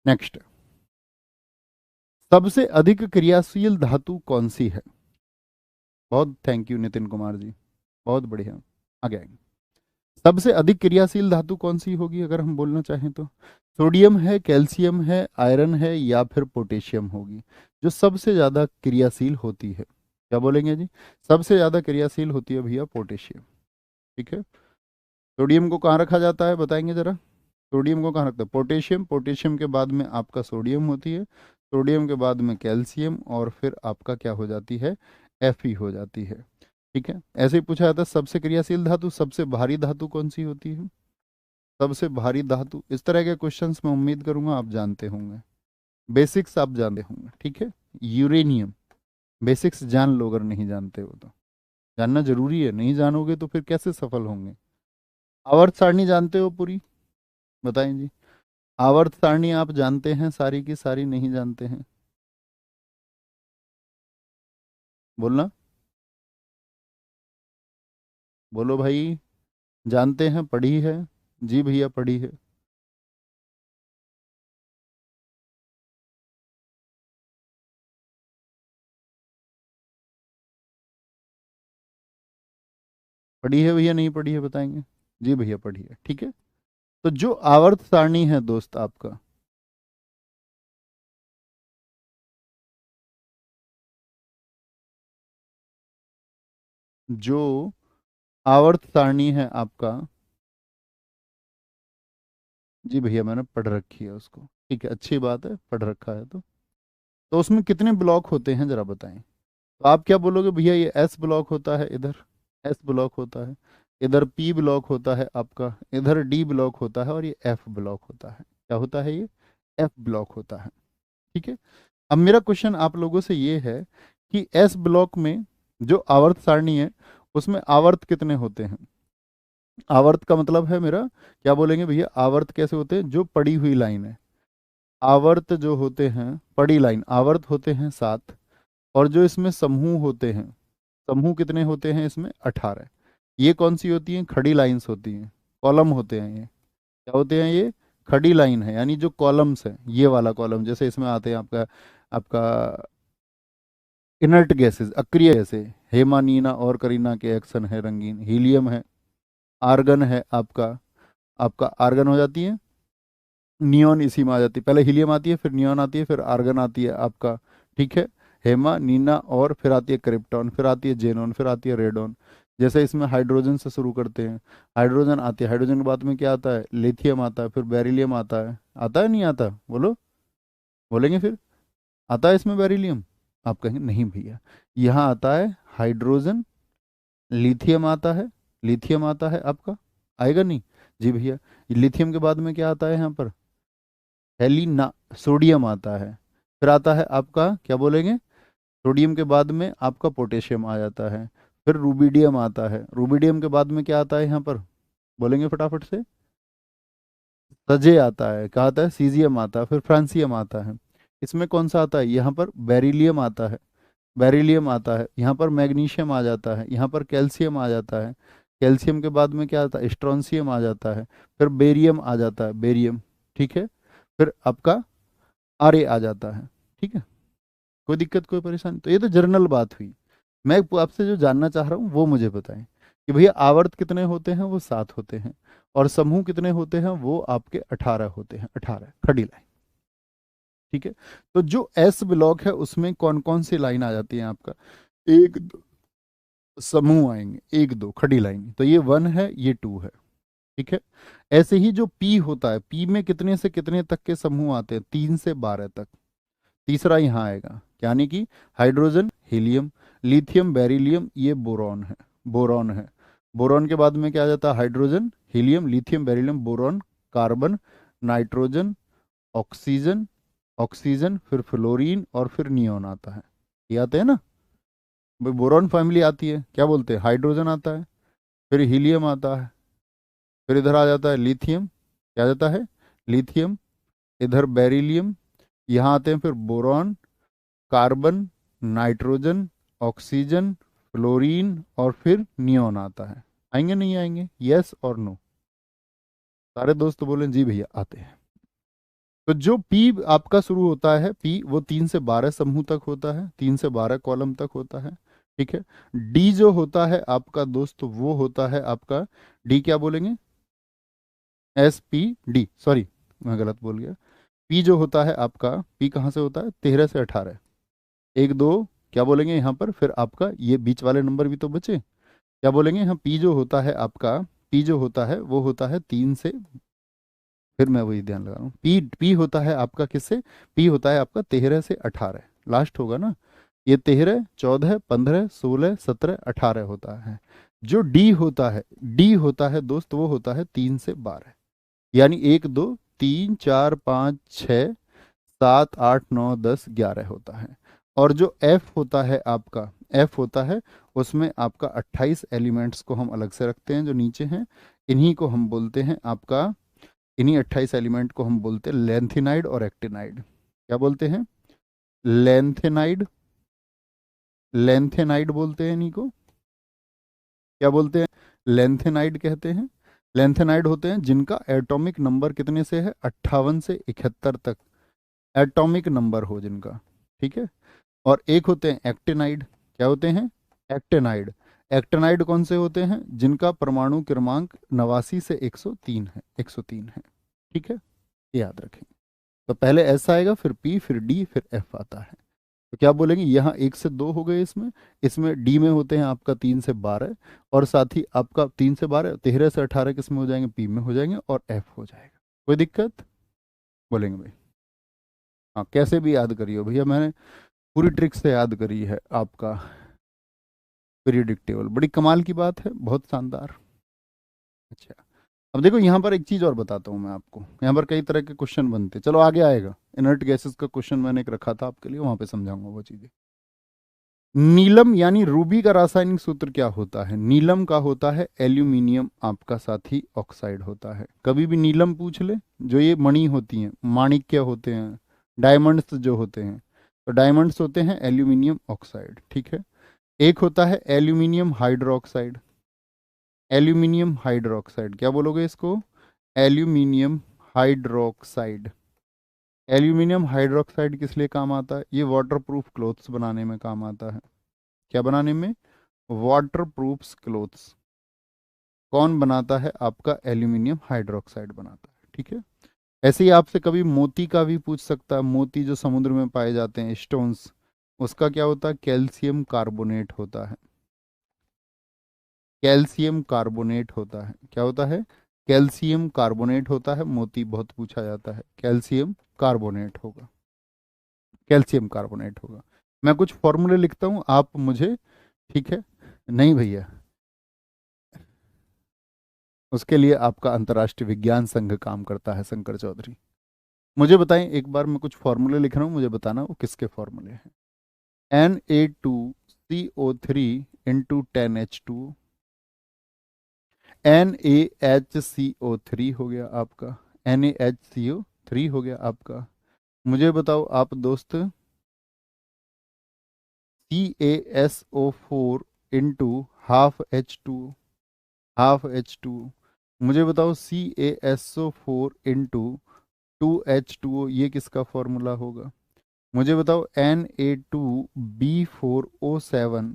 नेक्स्ट, सबसे अधिक क्रियाशील धातु कौन सी है? बहुत थैंक यू नितिन कुमार जी, बहुत बढ़िया। आगे आएंगे। सबसे अधिक क्रियाशील धातु कौन सी होगी अगर हम बोलना चाहें तो? सोडियम है, कैल्शियम है, आयरन है, या फिर पोटेशियम होगी जो सबसे ज्यादा क्रियाशील होती है? क्या बोलेंगे जी? सबसे ज्यादा क्रियाशील होती है भैया पोटेशियम। ठीक है, सोडियम को कहाँ रखा जाता है बताएंगे जरा? सोडियम को कहाँ रखते हैं? पोटेशियम, पोटेशियम के बाद में आपका सोडियम होती है, सोडियम के बाद में कैल्शियम, और फिर आपका क्या हो जाती है? Fe हो जाती है। ठीक है, ऐसे ही पूछा जाता है सबसे क्रियाशील धातु, सबसे भारी धातु कौन सी होती है? सबसे भारी धातु, इस तरह के क्वेश्चंस मैं उम्मीद करूंगा आप जानते होंगे, बेसिक्स आप जानते होंगे। ठीक है, यूरेनियम, बेसिक्स जान लो, अगर नहीं जानते हो तो जानना जरूरी है, नहीं जानोगे तो फिर कैसे सफल होंगे? आवर्त सारणी जानते हो पूरी? बताएं जी। आवर्त सारणी आप जानते हैं सारी की सारी, नहीं जानते हैं? बोलना, बोलो भाई। जानते हैं, पढ़ी है? जी भैया पढ़ी है। पढ़ी है भैया, नहीं पढ़ी है बताएंगे? जी भैया पढ़ी है। ठीक है, तो जो आवर्त सारणी है दोस्त आपका, जो आवर्त सारणी है आपका, जी भैया मैंने पढ़ रखी है उसको। ठीक है, अच्छी बात है, पढ़ रखा है तो उसमें कितने ब्लॉक होते हैं जरा बताएं? तो आप क्या बोलोगे भैया? ये एस ब्लॉक होता है, इधर एस ब्लॉक होता है, इधर पी ब्लॉक होता है आपका, इधर डी ब्लॉक होता है, और ये एफ ब्लॉक होता है। क्या होता है ये? एफ ब्लॉक होता है। ठीक है, अब मेरा क्वेश्चन आप लोगों से ये है कि एस ब्लॉक में जो आवर्त सारणी है, उसमें आवर्त कितने होते हैं? आवर्त का मतलब है मेरा, क्या बोलेंगे भैया? आवर्त कैसे होते हैं? जो पड़ी हुई लाइन है। आवर्त जो होते हैं पड़ी लाइन, आवर्त होते हैं 7, और जो इसमें समूह होते हैं, समूह कितने होते हैं इसमें? 18। ये कौन सी होती हैं? खड़ी लाइंस होती हैं, कॉलम होते हैं ये। क्या होते हैं ये? खड़ी लाइन है, यानी जो कॉलम्स है, ये वाला कॉलम, जैसे इसमें आते हैं आपका आपका इनर्ट गैसेस, अक्रिय गैसें, हेमा, नीना और करीना के एक्शन है रंगीन, हीलियम है, आर्गन है आपका, आपका आर्गन हो जाती है, नियॉन इसी में आ जाती है, पहले हीलियम आती है, फिर नियॉन आती है, फिर आर्गन आती है आपका। ठीक है, हेमा, नीना, और फिर आती है क्रिप्टॉन, फिर आती है जेनॉन, फिर आती है रेडॉन। जैसे इसमें हाइड्रोजन से शुरू करते हैं, हाइड्रोजन आती है, हाइड्रोजन के बाद में क्या आता है? लिथियम आता है, फिर बेरिलियम आता है नहीं आता? बोलो, बोलेंगे फिर? आता है इसमें बेरिलियम? आप कहेंगे नहीं भैया, यहाँ आता है हाइड्रोजन, लिथियम आता है, लिथियम आता है आपका, आएगा नहीं? जी भैया, लिथियम के बाद में क्या आता है यहाँ पर? हेलिना, सोडियम आता है, फिर आता है आपका, क्या बोलेंगे? सोडियम के बाद में आपका पोटेशियम आ जाता है, फिर रूबिडियम आता है, रूबिडियम के बाद में क्या आता है यहाँ पर? बोलेंगे फटाफट से? सजे आता है, कहा आता है सीजियम आता है, फिर फ्रांसियम आता है। इसमें कौन सा आता है? यहाँ पर बेरिलियम आता है, बेरिलियम आता है, यहाँ पर मैग्नीशियम आ जाता है, यहाँ पर कैल्शियम आ जाता है, कैल्शियम के बाद में क्या आता है? स्ट्रोंशियम आ जाता है, फिर बेरियम आ जाता है, बेरियम। ठीक है, फिर आपका RA आ जाता है। ठीक है, कोई दिक्कत कोई परेशानी? तो ये तो जनरल बात हुई। मैं आपसे जो जानना चाह रहा हूँ वो मुझे बताएं कि भैया आवर्त कितने होते हैं, वो 7 होते हैं, और समूह कितने होते हैं, वो आपके 18 होते हैं, 18 खड़ी लाइन। ठीक है, तो जो एस ब्लॉक है उसमें कौन कौन सी लाइन आ जाती है आपका, एक दो समूह आएंगे, एक दो खड़ी लाइन, तो ये 1 है, ये 2 है। ठीक है, ऐसे ही जो पी होता है, पी में कितने से कितने तक के समूह आते हैं, 3 से 12 तक। तीसरा यहाँ आएगा, यानी कि हाइड्रोजन हीलियम, लिथियम बेरिलियम, ये बोरॉन है, बोरॉन है। बोरॉन के बाद में क्या आ जाता है, hydrogen helium lithium beryllium boron, carbon, nitrogen, oxygen, oxygen, फिर फ्लोरीन, और फिर नियोन आता है। ये आते हैं ना भाई, बोरॉन फैमिली आती है, क्या बोलते हैं, हाइड्रोजन आता है, फिर हीलियम आता है, फिर इधर आ जाता है लिथियम, क्या आ जाता है, लिथियम, इधर बेरिलियम, यहाँ आते हैं फिर boron, carbon, nitrogen, oxygen, fluorine, और फिर नियोन आता है। आएंगे नहीं आएंगे, यस और नो? सारे दोस्त बोले जी भैया आते हैं। तो जो पी आपका शुरू होता है, पी वो 3 से 12 समूह तक होता है, 3 से 12 कॉलम तक होता है। ठीक है, डी जो होता है आपका दोस्त, वो होता है आपका, डी क्या बोलेंगे, SPD, सॉरी मैं गलत बोल गया। पी जो होता है आपका, पी कहाँ से होता है, 13 से 18, एक दो, क्या बोलेंगे यहाँ पर, फिर आपका ये बीच वाले नंबर भी तो बचे, क्या बोलेंगे यहाँ, पी जो होता है आपका, पी जो होता है वो होता है 3 से, फिर मैं वही ध्यान लगा रहा हूँ, पी पी होता है आपका किससे, पी होता है आपका 13 से 18, लास्ट होगा ना, ये 13 14 15 16 17 18 होता है। जो डी होता है, डी होता है दोस्त, वो होता है 3 से 12, यानी 1 2 3 4 5 6 7 8 9 10 11 होता है। और जो एफ होता है आपका, एफ होता है, उसमें आपका 28 एलिमेंट्स को हम अलग से रखते हैं जो नीचे हैं, इन्हीं को हम बोलते हैं आपका, इन्हीं 28 एलिमेंट को हम बोलते हैं लेंथिनाइड और एक्टिनाइड। क्या बोलते हैं, लेंथिनाइड, लेंथेनाइड बोलते हैं इन्हीं को, क्या बोलते हैं, लेंथेनाइड कहते हैं। लेंथेनाइड होते हैं जिनका एटॉमिक नंबर कितने से है, 58 से 71 तक एटॉमिक नंबर हो जिनका। ठीक है, और एक होते हैं एक्टिनाइड, क्या होते हैं, एक्टिनाइड। एक्टिनाइड कौन से होते हैं, जिनका परमाणु क्रमांक 89 से 103 है, 103 है। ठीक है, याद रखें। तो पहले एस आएगा, फिर पी, फिर डी, फिर एफ आता है। तो क्या बोलेंगे, यहाँ 1 से 2 हो गए, इसमें इसमें डी में होते हैं आपका 3 से 12, और साथ ही आपका 3 से 12 13 से 18 किस में हो जाएंगे, पी में हो जाएंगे, और एफ हो जाएगा। कोई दिक्कत बोलेंगे भाई? हाँ, कैसे भी याद करिए भैया, मैंने पूरी ट्रिक से याद करी है आपका पीरियोडिक टेबल, बड़ी कमाल की बात है, बहुत शानदार। अच्छा, अब देखो यहाँ पर एक चीज़ और बताता हूँ मैं आपको, यहाँ पर कई तरह के क्वेश्चन बनते हैं, चलो आगे आएगा, इनर्ट गैसेस का क्वेश्चन मैंने एक रखा था आपके लिए, वहाँ पे समझाऊंगा वो चीज़ें। नीलम यानी रूबी का रासायनिक सूत्र क्या होता है, नीलम का होता है एल्यूमिनियम आपका साथी ऑक्साइड होता है। कभी भी नीलम पूछ ले, जो ये मणि होती हैं, माणिक्य होते हैं, डायमंड्स जो होते हैं, तो डायमंड्स होते हैं एल्यूमिनियम ऑक्साइड। ठीक है, एक होता है एल्यूमिनियम हाइड्रोक्साइड, एल्यूमिनियम हाइड्रोक्साइड, क्या बोलोगे इसको, एल्यूमिनियम हाइड्रोक्साइड। एल्यूमिनियम हाइड्रोक्साइड किस लिए काम आता है, ये वाटर प्रूफ क्लोथ्स बनाने में काम आता है। क्या बनाने में, वाटर प्रूफ क्लोथ्स। कौन बनाता है, आपका एल्यूमिनियम हाइड्रोक्साइड बनाता है। ठीक है, ऐसे ही आपसे कभी मोती का भी पूछ सकता है, मोती जो समुद्र में पाए जाते हैं, स्टोन्स, उसका क्या होता है, कैल्शियम कार्बोनेट होता है, कैल्शियम कार्बोनेट होता है, क्या होता है, कैल्शियम कार्बोनेट होता है। मोती बहुत पूछा जाता है, कैल्शियम कार्बोनेट होगा, कैल्शियम कार्बोनेट होगा। मैं कुछ फॉर्मूले लिखता हूँ, आप मुझे, ठीक है, नहीं भैया, उसके लिए आपका अंतर्राष्ट्रीय विज्ञान संघ काम करता है, शंकर चौधरी। मुझे बताएं, एक बार मैं कुछ फॉर्मूले लिख रहा हूँ, मुझे बताना वो किसके फॉर्मूले हैं। Na2CO3 × 10H2, NaHCO3 हो गया आपका, NaHCO3 हो गया आपका। मुझे बताओ आप दोस्त, CaSO4 × ½ H2, मुझे बताओ CaSO4 × 2H2O, ये किसका फॉर्मूला होगा? मुझे बताओ Na2B4O7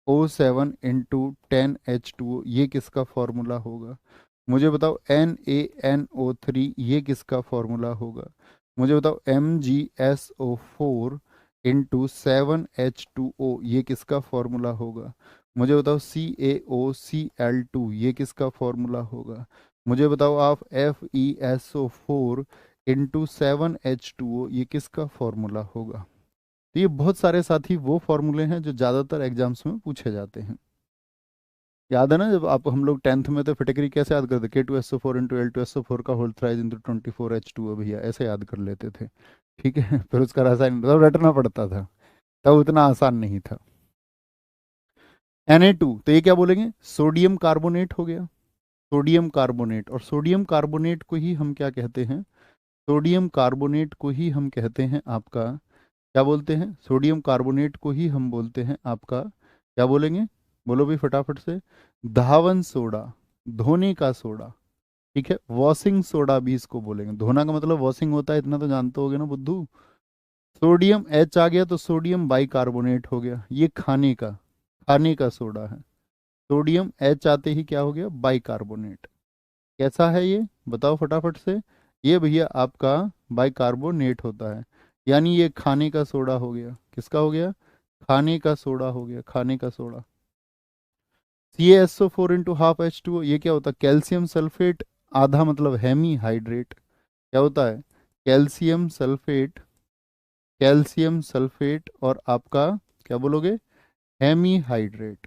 O7 इंटू 10H2O, ये किसका फॉर्मूला होगा? मुझे बताओ NaNO3, ये किसका फॉर्मूला होगा? मुझे बताओ MgSO4 इंटू 7H2O, ये किसका फॉर्मूला होगा? मुझे बताओ CaOCl2, ये किसका फॉर्मूला होगा? मुझे बताओ आप FeSO4 इंटू 7H2O, ये किसका फॉर्मूला होगा? तो ये बहुत सारे साथी वो फॉर्मूले हैं जो ज़्यादातर एग्जाम्स में पूछे जाते हैं। याद है ना, जब आप हम लोग 10th में तो फिटकरी कैसे याद करते, K2SO4 इंटू L2SO4 का होल थ्राइज इंटू 24H2O, भैया ऐसे याद कर लेते थे। ठीक है फिर उसका रासायनिक मतलब रटना पड़ता था, तब उतना आसान नहीं था। Na2, तो ये क्या बोलेंगे? सोडियम कार्बोनेट हो गया, सोडियम कार्बोनेट। और सोडियम कार्बोनेट को ही हम क्या कहते हैं? सोडियम कार्बोनेट को ही हम कहते हैं आपका, क्या बोलते हैं? सोडियम कार्बोनेट को ही हम बोलते हैं आपका, क्या बोलेंगे? बोलो भी फटाफट से। धावन सोडा, धोने का सोडा। ठीक है, वॉशिंग सोडा भी इसको बोलेंगे। धोना का मतलब वॉशिंग होता है, इतना तो जानते होगे ना बुद्धू। सोडियम H आ गया तो सोडियम बाइकार्बोनेट हो गया, ये खाने का सोडा है। सोडियम H आते ही क्या हो गया? बाइकार्बोनेट। कैसा है ये, बताओ फटाफट से। ये भैया आपका बाइकार्बोनेट होता है, यानी ये खाने का सोडा हो गया। किसका हो गया? खाने का सोडा हो गया, खाने का soda. CaSO4 into half H2O, ये क्या होता है? कैल्शियम सल्फेट, आधा मतलब हेमी हाइड्रेट। क्या होता है? कैल्शियम सल्फेट, कैल्शियम सल्फेट और आपका क्या बोलोगे? Hemy hydrate.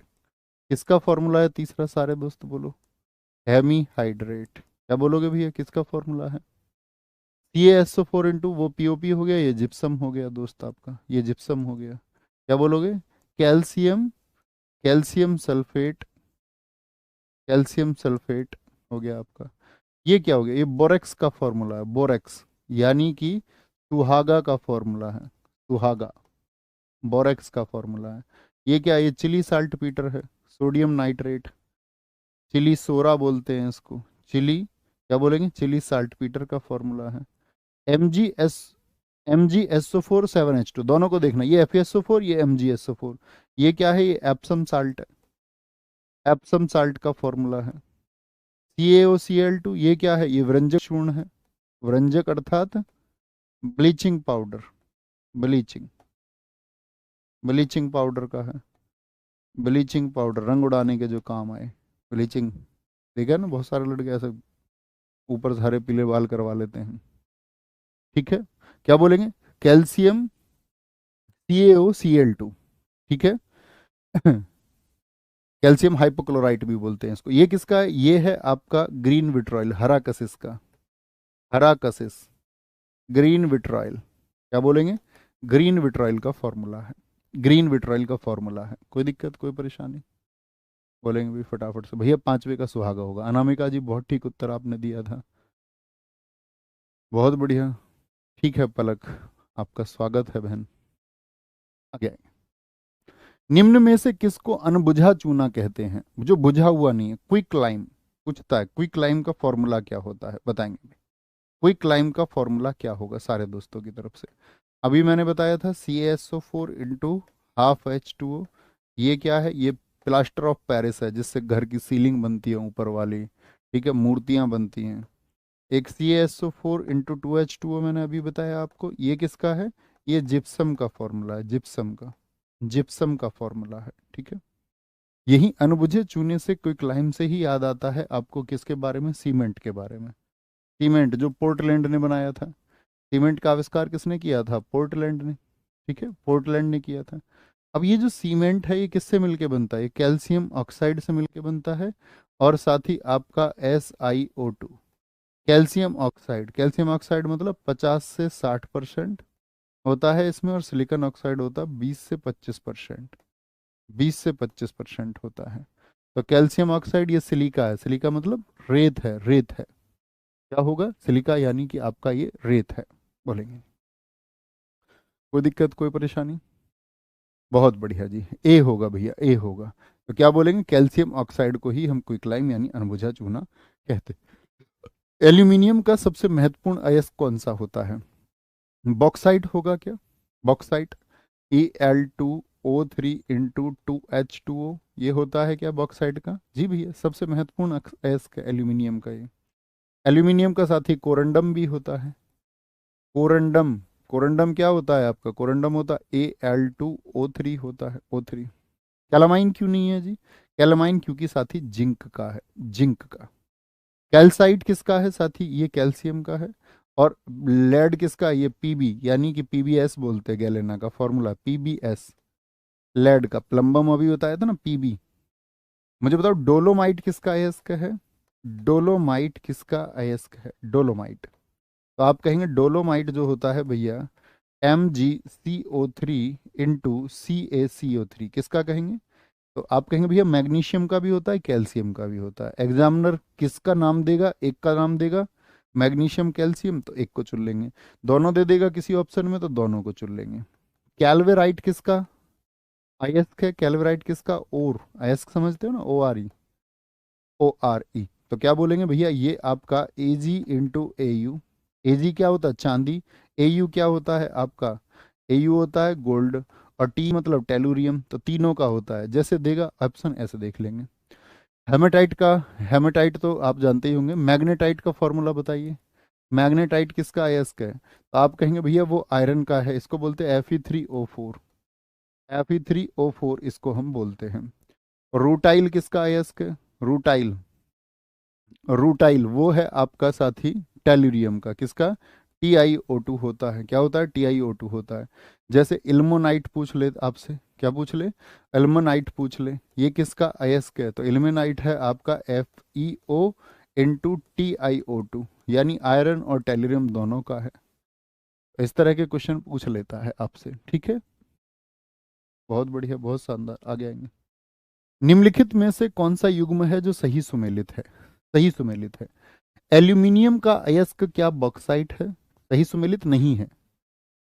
किसका फॉर्मूला है तीसरा? सारे दोस्त बोलो। Hemihydrate. क्या बोलोगे भैया, किसका फॉर्मूला है? CaSO4 इंटू वो POP हो गया, ये जिप्सम हो गया दोस्त आपका, ये जिप्सम हो गया। क्या बोलोगे? Calcium, calcium sulphate, calcium sulphate हो गया आपका। ये क्या हो गया? ये बोरेक्स का फॉर्मूला है, बोरेक्स, यानी कि सुहागा का फॉर्मूला है, सुहागा, बोरेक्स का फॉर्मूला है। ये क्या है? ये चिली साल्ट पीटर है, सोडियम नाइट्रेट, चिली सोरा बोलते हैं इसको, चिली क्या बोलेंगे? चिली साल्ट पीटर का फॉर्मूला है। MgSO4 7H2, दोनों को देखना, ये FeSO4, ये MgSO4। ये क्या है? ये एप्सम साल्ट है, एप्सम साल्ट का फॉर्मूला है। CaOCl2, ये क्या है? ये व्यंजक चूर्ण है, व्यंजक अर्थात bleaching powder, bleaching, bleaching powder का है, ब्लीचिंग पाउडर, रंग उड़ाने के जो काम आए, ब्लीचिंग। देखा ना, बहुत सारे लड़के ऐसे ऊपर से हरे पीले बाल करवा लेते हैं। ठीक है, क्या बोलेंगे? Calcium CaOCl2। ठीक है कैल्शियम हाइपोक्लोराइट भी बोलते हैं इसको। ये किसका है? ये है आपका ग्रीन विट्रॉयल, हरा कसिस का, हरा कसिस, ग्रीन विट्रॉयल। क्या बोलेंगे? ग्रीन विट्रॉयल का फॉर्मूला है, ग्रीन विट्रॉयल का फॉर्मूला है। कोई दिक्कत, कोई परेशानी? बोलेंगे भी फटाफट से भैया, पांचवे का सुहागा होगा। अनामिका जी, बहुत ठीक उत्तर आपने दिया था, बहुत बढ़िया। ठीक है पलक, आपका स्वागत है बहन। आगे, निम्न में से किसको अनबुझा चूना कहते हैं? जो बुझा हुआ नहीं है, क्विक लाइम पूछता है, क्विक लाइम का फॉर्मूला क्या होता है, बताएंगे? क्विक लाइम का फॉर्मूला क्या होगा सारे दोस्तों की तरफ से? अभी मैंने बताया था CaSO4 इंटू हाफ H2O। ये क्या है? ये प्लास्टर ऑफ पेरिस है, जिससे घर की सीलिंग बनती है ऊपर वाली, ठीक है, मूर्तियां बनती हैं। एक CaSO4 इंटू 2H2O मैंने अभी बताया आपको, ये किसका है? ये जिप्सम का फॉर्मूला है, जिप्सम का, जिप्सम का फॉर्मूला है। ठीक है, यही अनबुझे चूने से, क्विक लाइम से ही याद आता है आपको किसके बारे में? सीमेंट के बारे में। सीमेंट जो पोर्टलैंड ने बनाया था, सीमेंट का आविष्कार किसने किया था? पोर्टलैंड ने। ठीक है, पोर्टलैंड ने किया था। अब ये जो सीमेंट है, ये किससे मिलके बनता है? ये कैल्शियम ऑक्साइड से मिलके बनता है, और साथ ही आपका SiO2, calcium oxide. Calcium oxide मतलब 50 से 60% होता है इसमें, और सिलिकॉन ऑक्साइड होता है 20 से 25%, 20 से 25% होता है। तो कैल्शियम ऑक्साइड ये सिलिका है, सिलिका मतलब रेत है, रेत है। क्या होगा? सिलिका, यानी कि आपका ये रेत है, बोलेंगे। कोई दिक्कत, कोई परेशानी? बहुत बढ़िया जी, ए होगा भैया, ए होगा। तो क्या बोलेंगे? कैल्शियम ऑक्साइड को ही हम क्विकलाइम यानी अनबुझा चूना कहते एल्यूमिनियम का सबसे महत्वपूर्ण अयस्क कौन सा होता है? बॉक्साइट होगा क्या? बॉक्साइट, Al2O3 इंटू 2H2O, ये होता है क्या बॉक्साइट का? जी भैया, सबसे महत्वपूर्ण अयस्क है एल्यूमिनियम का ये। एल्यूमिनियम का साथ ही कोरंडम भी होता है। कोरंडम, कोरंडम क्या होता है आपका? कोरंडम होता है Al2O3 होता है, O3। कैलामाइन क्यों नहीं है जी? कैलामाइन क्योंकि साथी जिंक का है, जिंक का। कैल्साइट किसका है साथी? ये कैल्शियम का है। और लेड किसका? ये पीबी, यानी कि पीबीएस बोलते हैं, गैलेना का फॉर्मूला पीबीएस, लेड का। प्लम्बम अभी बताया था ना, पीबी। मुझे बताओ डोलोमाइट किसका अयस्क है? डोलोमाइट किसका अयस्क है? डोलोमाइट। तो आप कहेंगे डोलोमाइट जो होता है भैया, MgCO3 इंटू CaCO3, किसका कहेंगे? तो आप कहेंगे भैया मैग्नीशियम का भी होता है, कैल्शियम का भी होता है। एग्जामिनर किसका नाम देगा? एक का नाम देगा, मैग्नीशियम कैल्शियम, तो एक को चुन लेंगे। दोनों दे देगा किसी ऑप्शन में, तो दोनों को चुन लेंगे। कैल्वेराइट किसका अयस्क है? कैल्वेराइट किसका? और अयस्क समझते हो ना, ORE। तो क्या बोलेंगे भैया? ये आपका Ag इंटू AU। Ag क्या होता है? चांदी। AU क्या होता है आपका? AU होता है गोल्ड। और टी मतलब टेलुरियम। तो तीनों का होता है, जैसे देगा ऑप्शन ऐसे देख लेंगे। हेमेटाइट का, हेमेटाइट तो आप जानते ही होंगे। मैग्नेटाइट का फॉर्मूला बताइए। मैग्नेटाइट किसका अयस्क है? तो आप कहेंगे भैया वो आयरन का है, इसको बोलते हैं Fe3O4। Fe3O4 इसको हम बोलते हैं। रूटाइल किसका अयस्क है? रूटाइल, रूटाइल वो है आपका साथी टेलुरियम का। किसका? TiO2 होता है। क्या होता है? TiO2 होता है। जैसे इल्मोनाइट पूछ ले आपसे, क्या पूछ ले? इल्मोनाइट पूछ ले, ये किसका अयस्क है? तो इल्मेनाइट है आपका FeO इंटू TiO2, यानी आयरन और टेलुरियम दोनों का है। इस तरह के क्वेश्चन पूछ लेता है आपसे, ठीक है। बहुत बढ़िया, बहुत शानदार, आगे आएंगे। निम्नलिखित में से कौन सा युग्म है जो सही सुमेलित है? सही सुमेलित है। एल्यूमिनियम का अयस्क क्या बॉक्साइट है? सही सुमेलित नहीं है।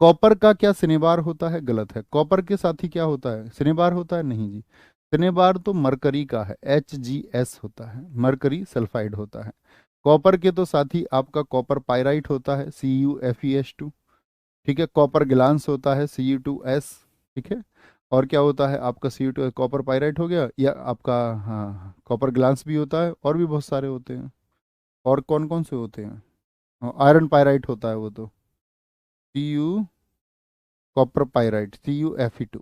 कॉपर का क्या सिनेबार होता है? गलत है। कॉपर के साथ ही क्या होता है? सिनेबार होता है? नहीं जी। सिनेबार तो मरकरी का है, HgS होता है, मरकरी सल्फाइड होता है। कॉपर के तो साथी आपका कॉपर पायराइट होता है, CuFeS2। ठीक है। कॉपर ग्लांस होता है, Cu2S। ठीक है। और क्या होता है आपका? Cu2 कॉपर पायराइट हो गया, या आपका हाँ कॉपर ग्लांस भी होता है, और भी बहुत सारे होते हैं। और कौन कौन से होते हैं? आयरन पायराइट होता है वो तो, Cu copper pyrite, CuFe2,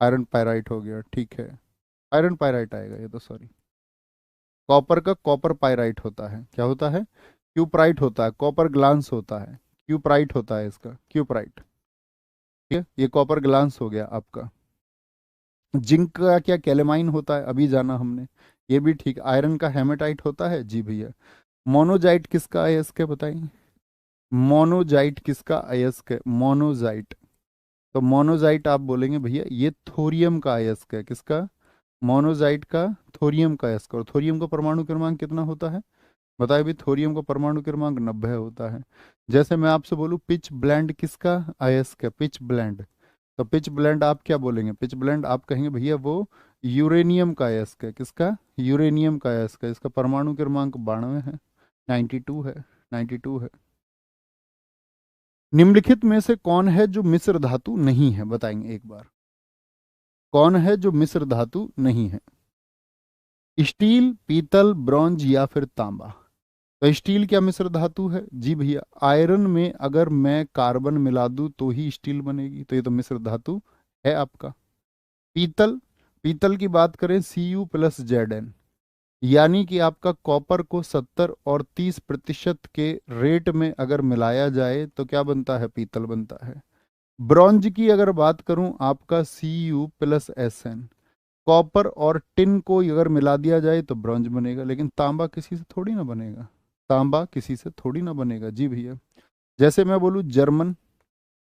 iron pyrite हो गया। ठीक है, आयरन पायराइट आएगा ये तो, सॉरी। कॉपर का कॉपर पायराइट होता है, क्या होता है? क्यूप्राइट होता है। कॉपर ग्लांस होता है, क्यूप्राइट होता है इसका, क्यूप्राइट। ठीक है, ये कॉपर ग्लांस हो गया आपका। जिंक का क्या कैलेमाइन होता है? अभी जाना हमने, ये भी ठीक। आयरन का हेमेटाइट होता है, जी भैया। मोनोजाइट किसका अयस्क है बताइए? मोनोजाइट किसका अयस्क है? मोनोजाइट। तो मोनोजाइट आप बोलेंगे भैया ये थोरियम का अयस्क है। किसका? मोनोजाइट का थोरियम का अयस्क। और थोरियम का परमाणु क्रमांक कितना होता है? बताए भी, थोरियम का परमाणु क्रमांक 90 होता है। जैसे मैं आपसे बोलूं पिच ब्लेंड किसका अयस्क है? Pitch blend. तो पिच ब्लेंड आप क्या बोलेंगे? पिच ब्लेंड आप कहेंगे भैया वो यूरेनियम का अयस्क है। किसका? यूरेनियम का अयस्क है। इसका परमाणु क्रमांक 92 है, 92 है, 92 है। निम्नलिखित में से कौन है जो मिश्र धातु नहीं है? बताएंगे एक बार। कौन है जो मिश्र धातु नहीं है? स्टील, पीतल, ब्रॉन्ज या फिर तांबा? तो स्टील क्या मिश्र धातु है? जी भैया। आयरन में अगर मैं कार्बन मिला दूं तो ही स्टील बनेगी, तो ये तो मिश्र धातु है आपका। पीतल, पीतल की बात करें Cu+Zn, यानी कि आपका कॉपर को 70 और 30% के रेट में अगर मिलाया जाए तो क्या बनता है? पीतल बनता है। ब्रॉन्ज की अगर बात करूं आपका Cu+Sn, कॉपर और टिन को अगर मिला दिया जाए तो ब्रॉन्ज बनेगा। लेकिन तांबा किसी से थोड़ी ना बनेगा, तांबा किसी से थोड़ी ना बनेगा, जी भैया। जैसे मैं बोलूं जर्मन,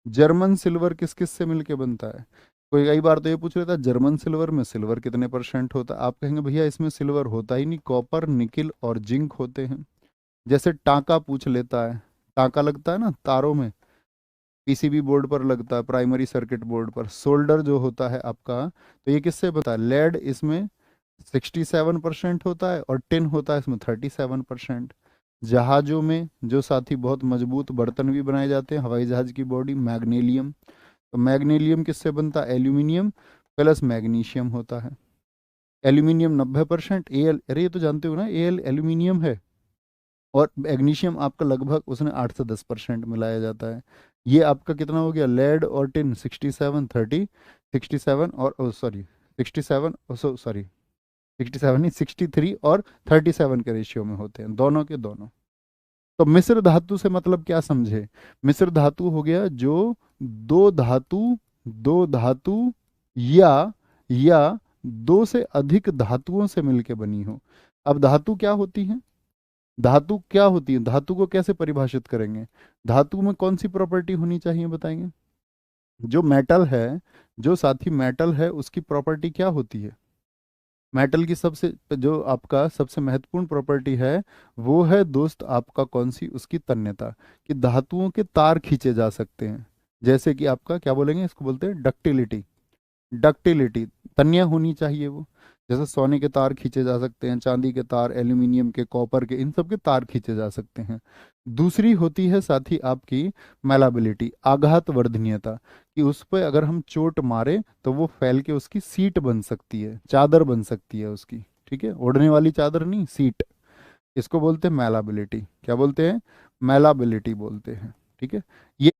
जर्मन सिल्वर किस किस से मिलके बनता है? कोई कई बार तो ये पूछ लेता है जर्मन सिल्वर में सिल्वर कितने % होता है? आप कहेंगे भैया इसमें सिल्वर होता ही नहीं, कॉपर, निकिल और जिंक होते हैं। जैसे टांका पूछ लेता है, टांका लगता है ना तारों में, PCB बोर्ड पर लगता है, प्राइमरी सर्किट बोर्ड पर। सोल्डर जो होता है आपका, तो ये किससे बनता है? लेड इसमें 67% होता है, और टिन होता है इसमें 37%। जहाजों में जो साथी बहुत मजबूत बर्तन भी बनाए जाते हैं, हवाई जहाज की बॉडी, मैग्नीलियम। तो मैग्नीलियम किससे बनता है? एल्यूमिनियम प्लस मैग्नीशियम होता है। एल्यूमिनियम 90%, एल, अरे ये तो जानते हो ना, एल एल्यूमिनियम है, और मैग्नीशियम आपका लगभग उसने 8 से 10% मिलाया जाता है। ये आपका कितना हो गया? लेड और टिन 67 30, 67 और सॉरी 67, सॉरी 67 नहीं, 63 और 37 के रेशियो में होते हैं, दोनों के दोनों। तो मिश्र धातु से मतलब क्या समझे? मिश्र धातु हो गया जो दो धातु या दो से अधिक धातुओं से मिलके बनी हो। अब धातु क्या होती है? धातु क्या होती है? धातु को कैसे परिभाषित करेंगे? धातु में कौन सी प्रॉपर्टी होनी चाहिए बताएंगे? जो मेटल है, जो साथी मेटल है, उसकी प्रॉपर्टी क्या होती है? मेटल की सबसे जो आपका सबसे महत्वपूर्ण प्रॉपर्टी है, वो है दोस्त आपका कौन सी? उसकी तन्यता, कि धातुओं के तार खींचे जा सकते हैं। जैसे कि आपका क्या बोलेंगे, इसको बोलते हैं डक्टिलिटी। डक्टिलिटी, तन्य होनी चाहिए वो। जैसे सोने के तार खींचे जा सकते हैं, चांदी के तार, एल्यूमिनियम के, कॉपर के, इन सब के तार खींचे जा सकते हैं। दूसरी होती है साथी आपकी मैलाबिलिटी, आघात वर्धनीयता, कि उस पर अगर हम चोट मारे तो वो फैल के उसकी सीट बन सकती है, चादर बन सकती है उसकी। ठीक है, ओढ़ने वाली चादर नहीं, सीट। इसको बोलते हैं मैलाबिलिटी। क्या बोलते हैं? मैलाबिलिटी बोलते हैं। ठीक है, ये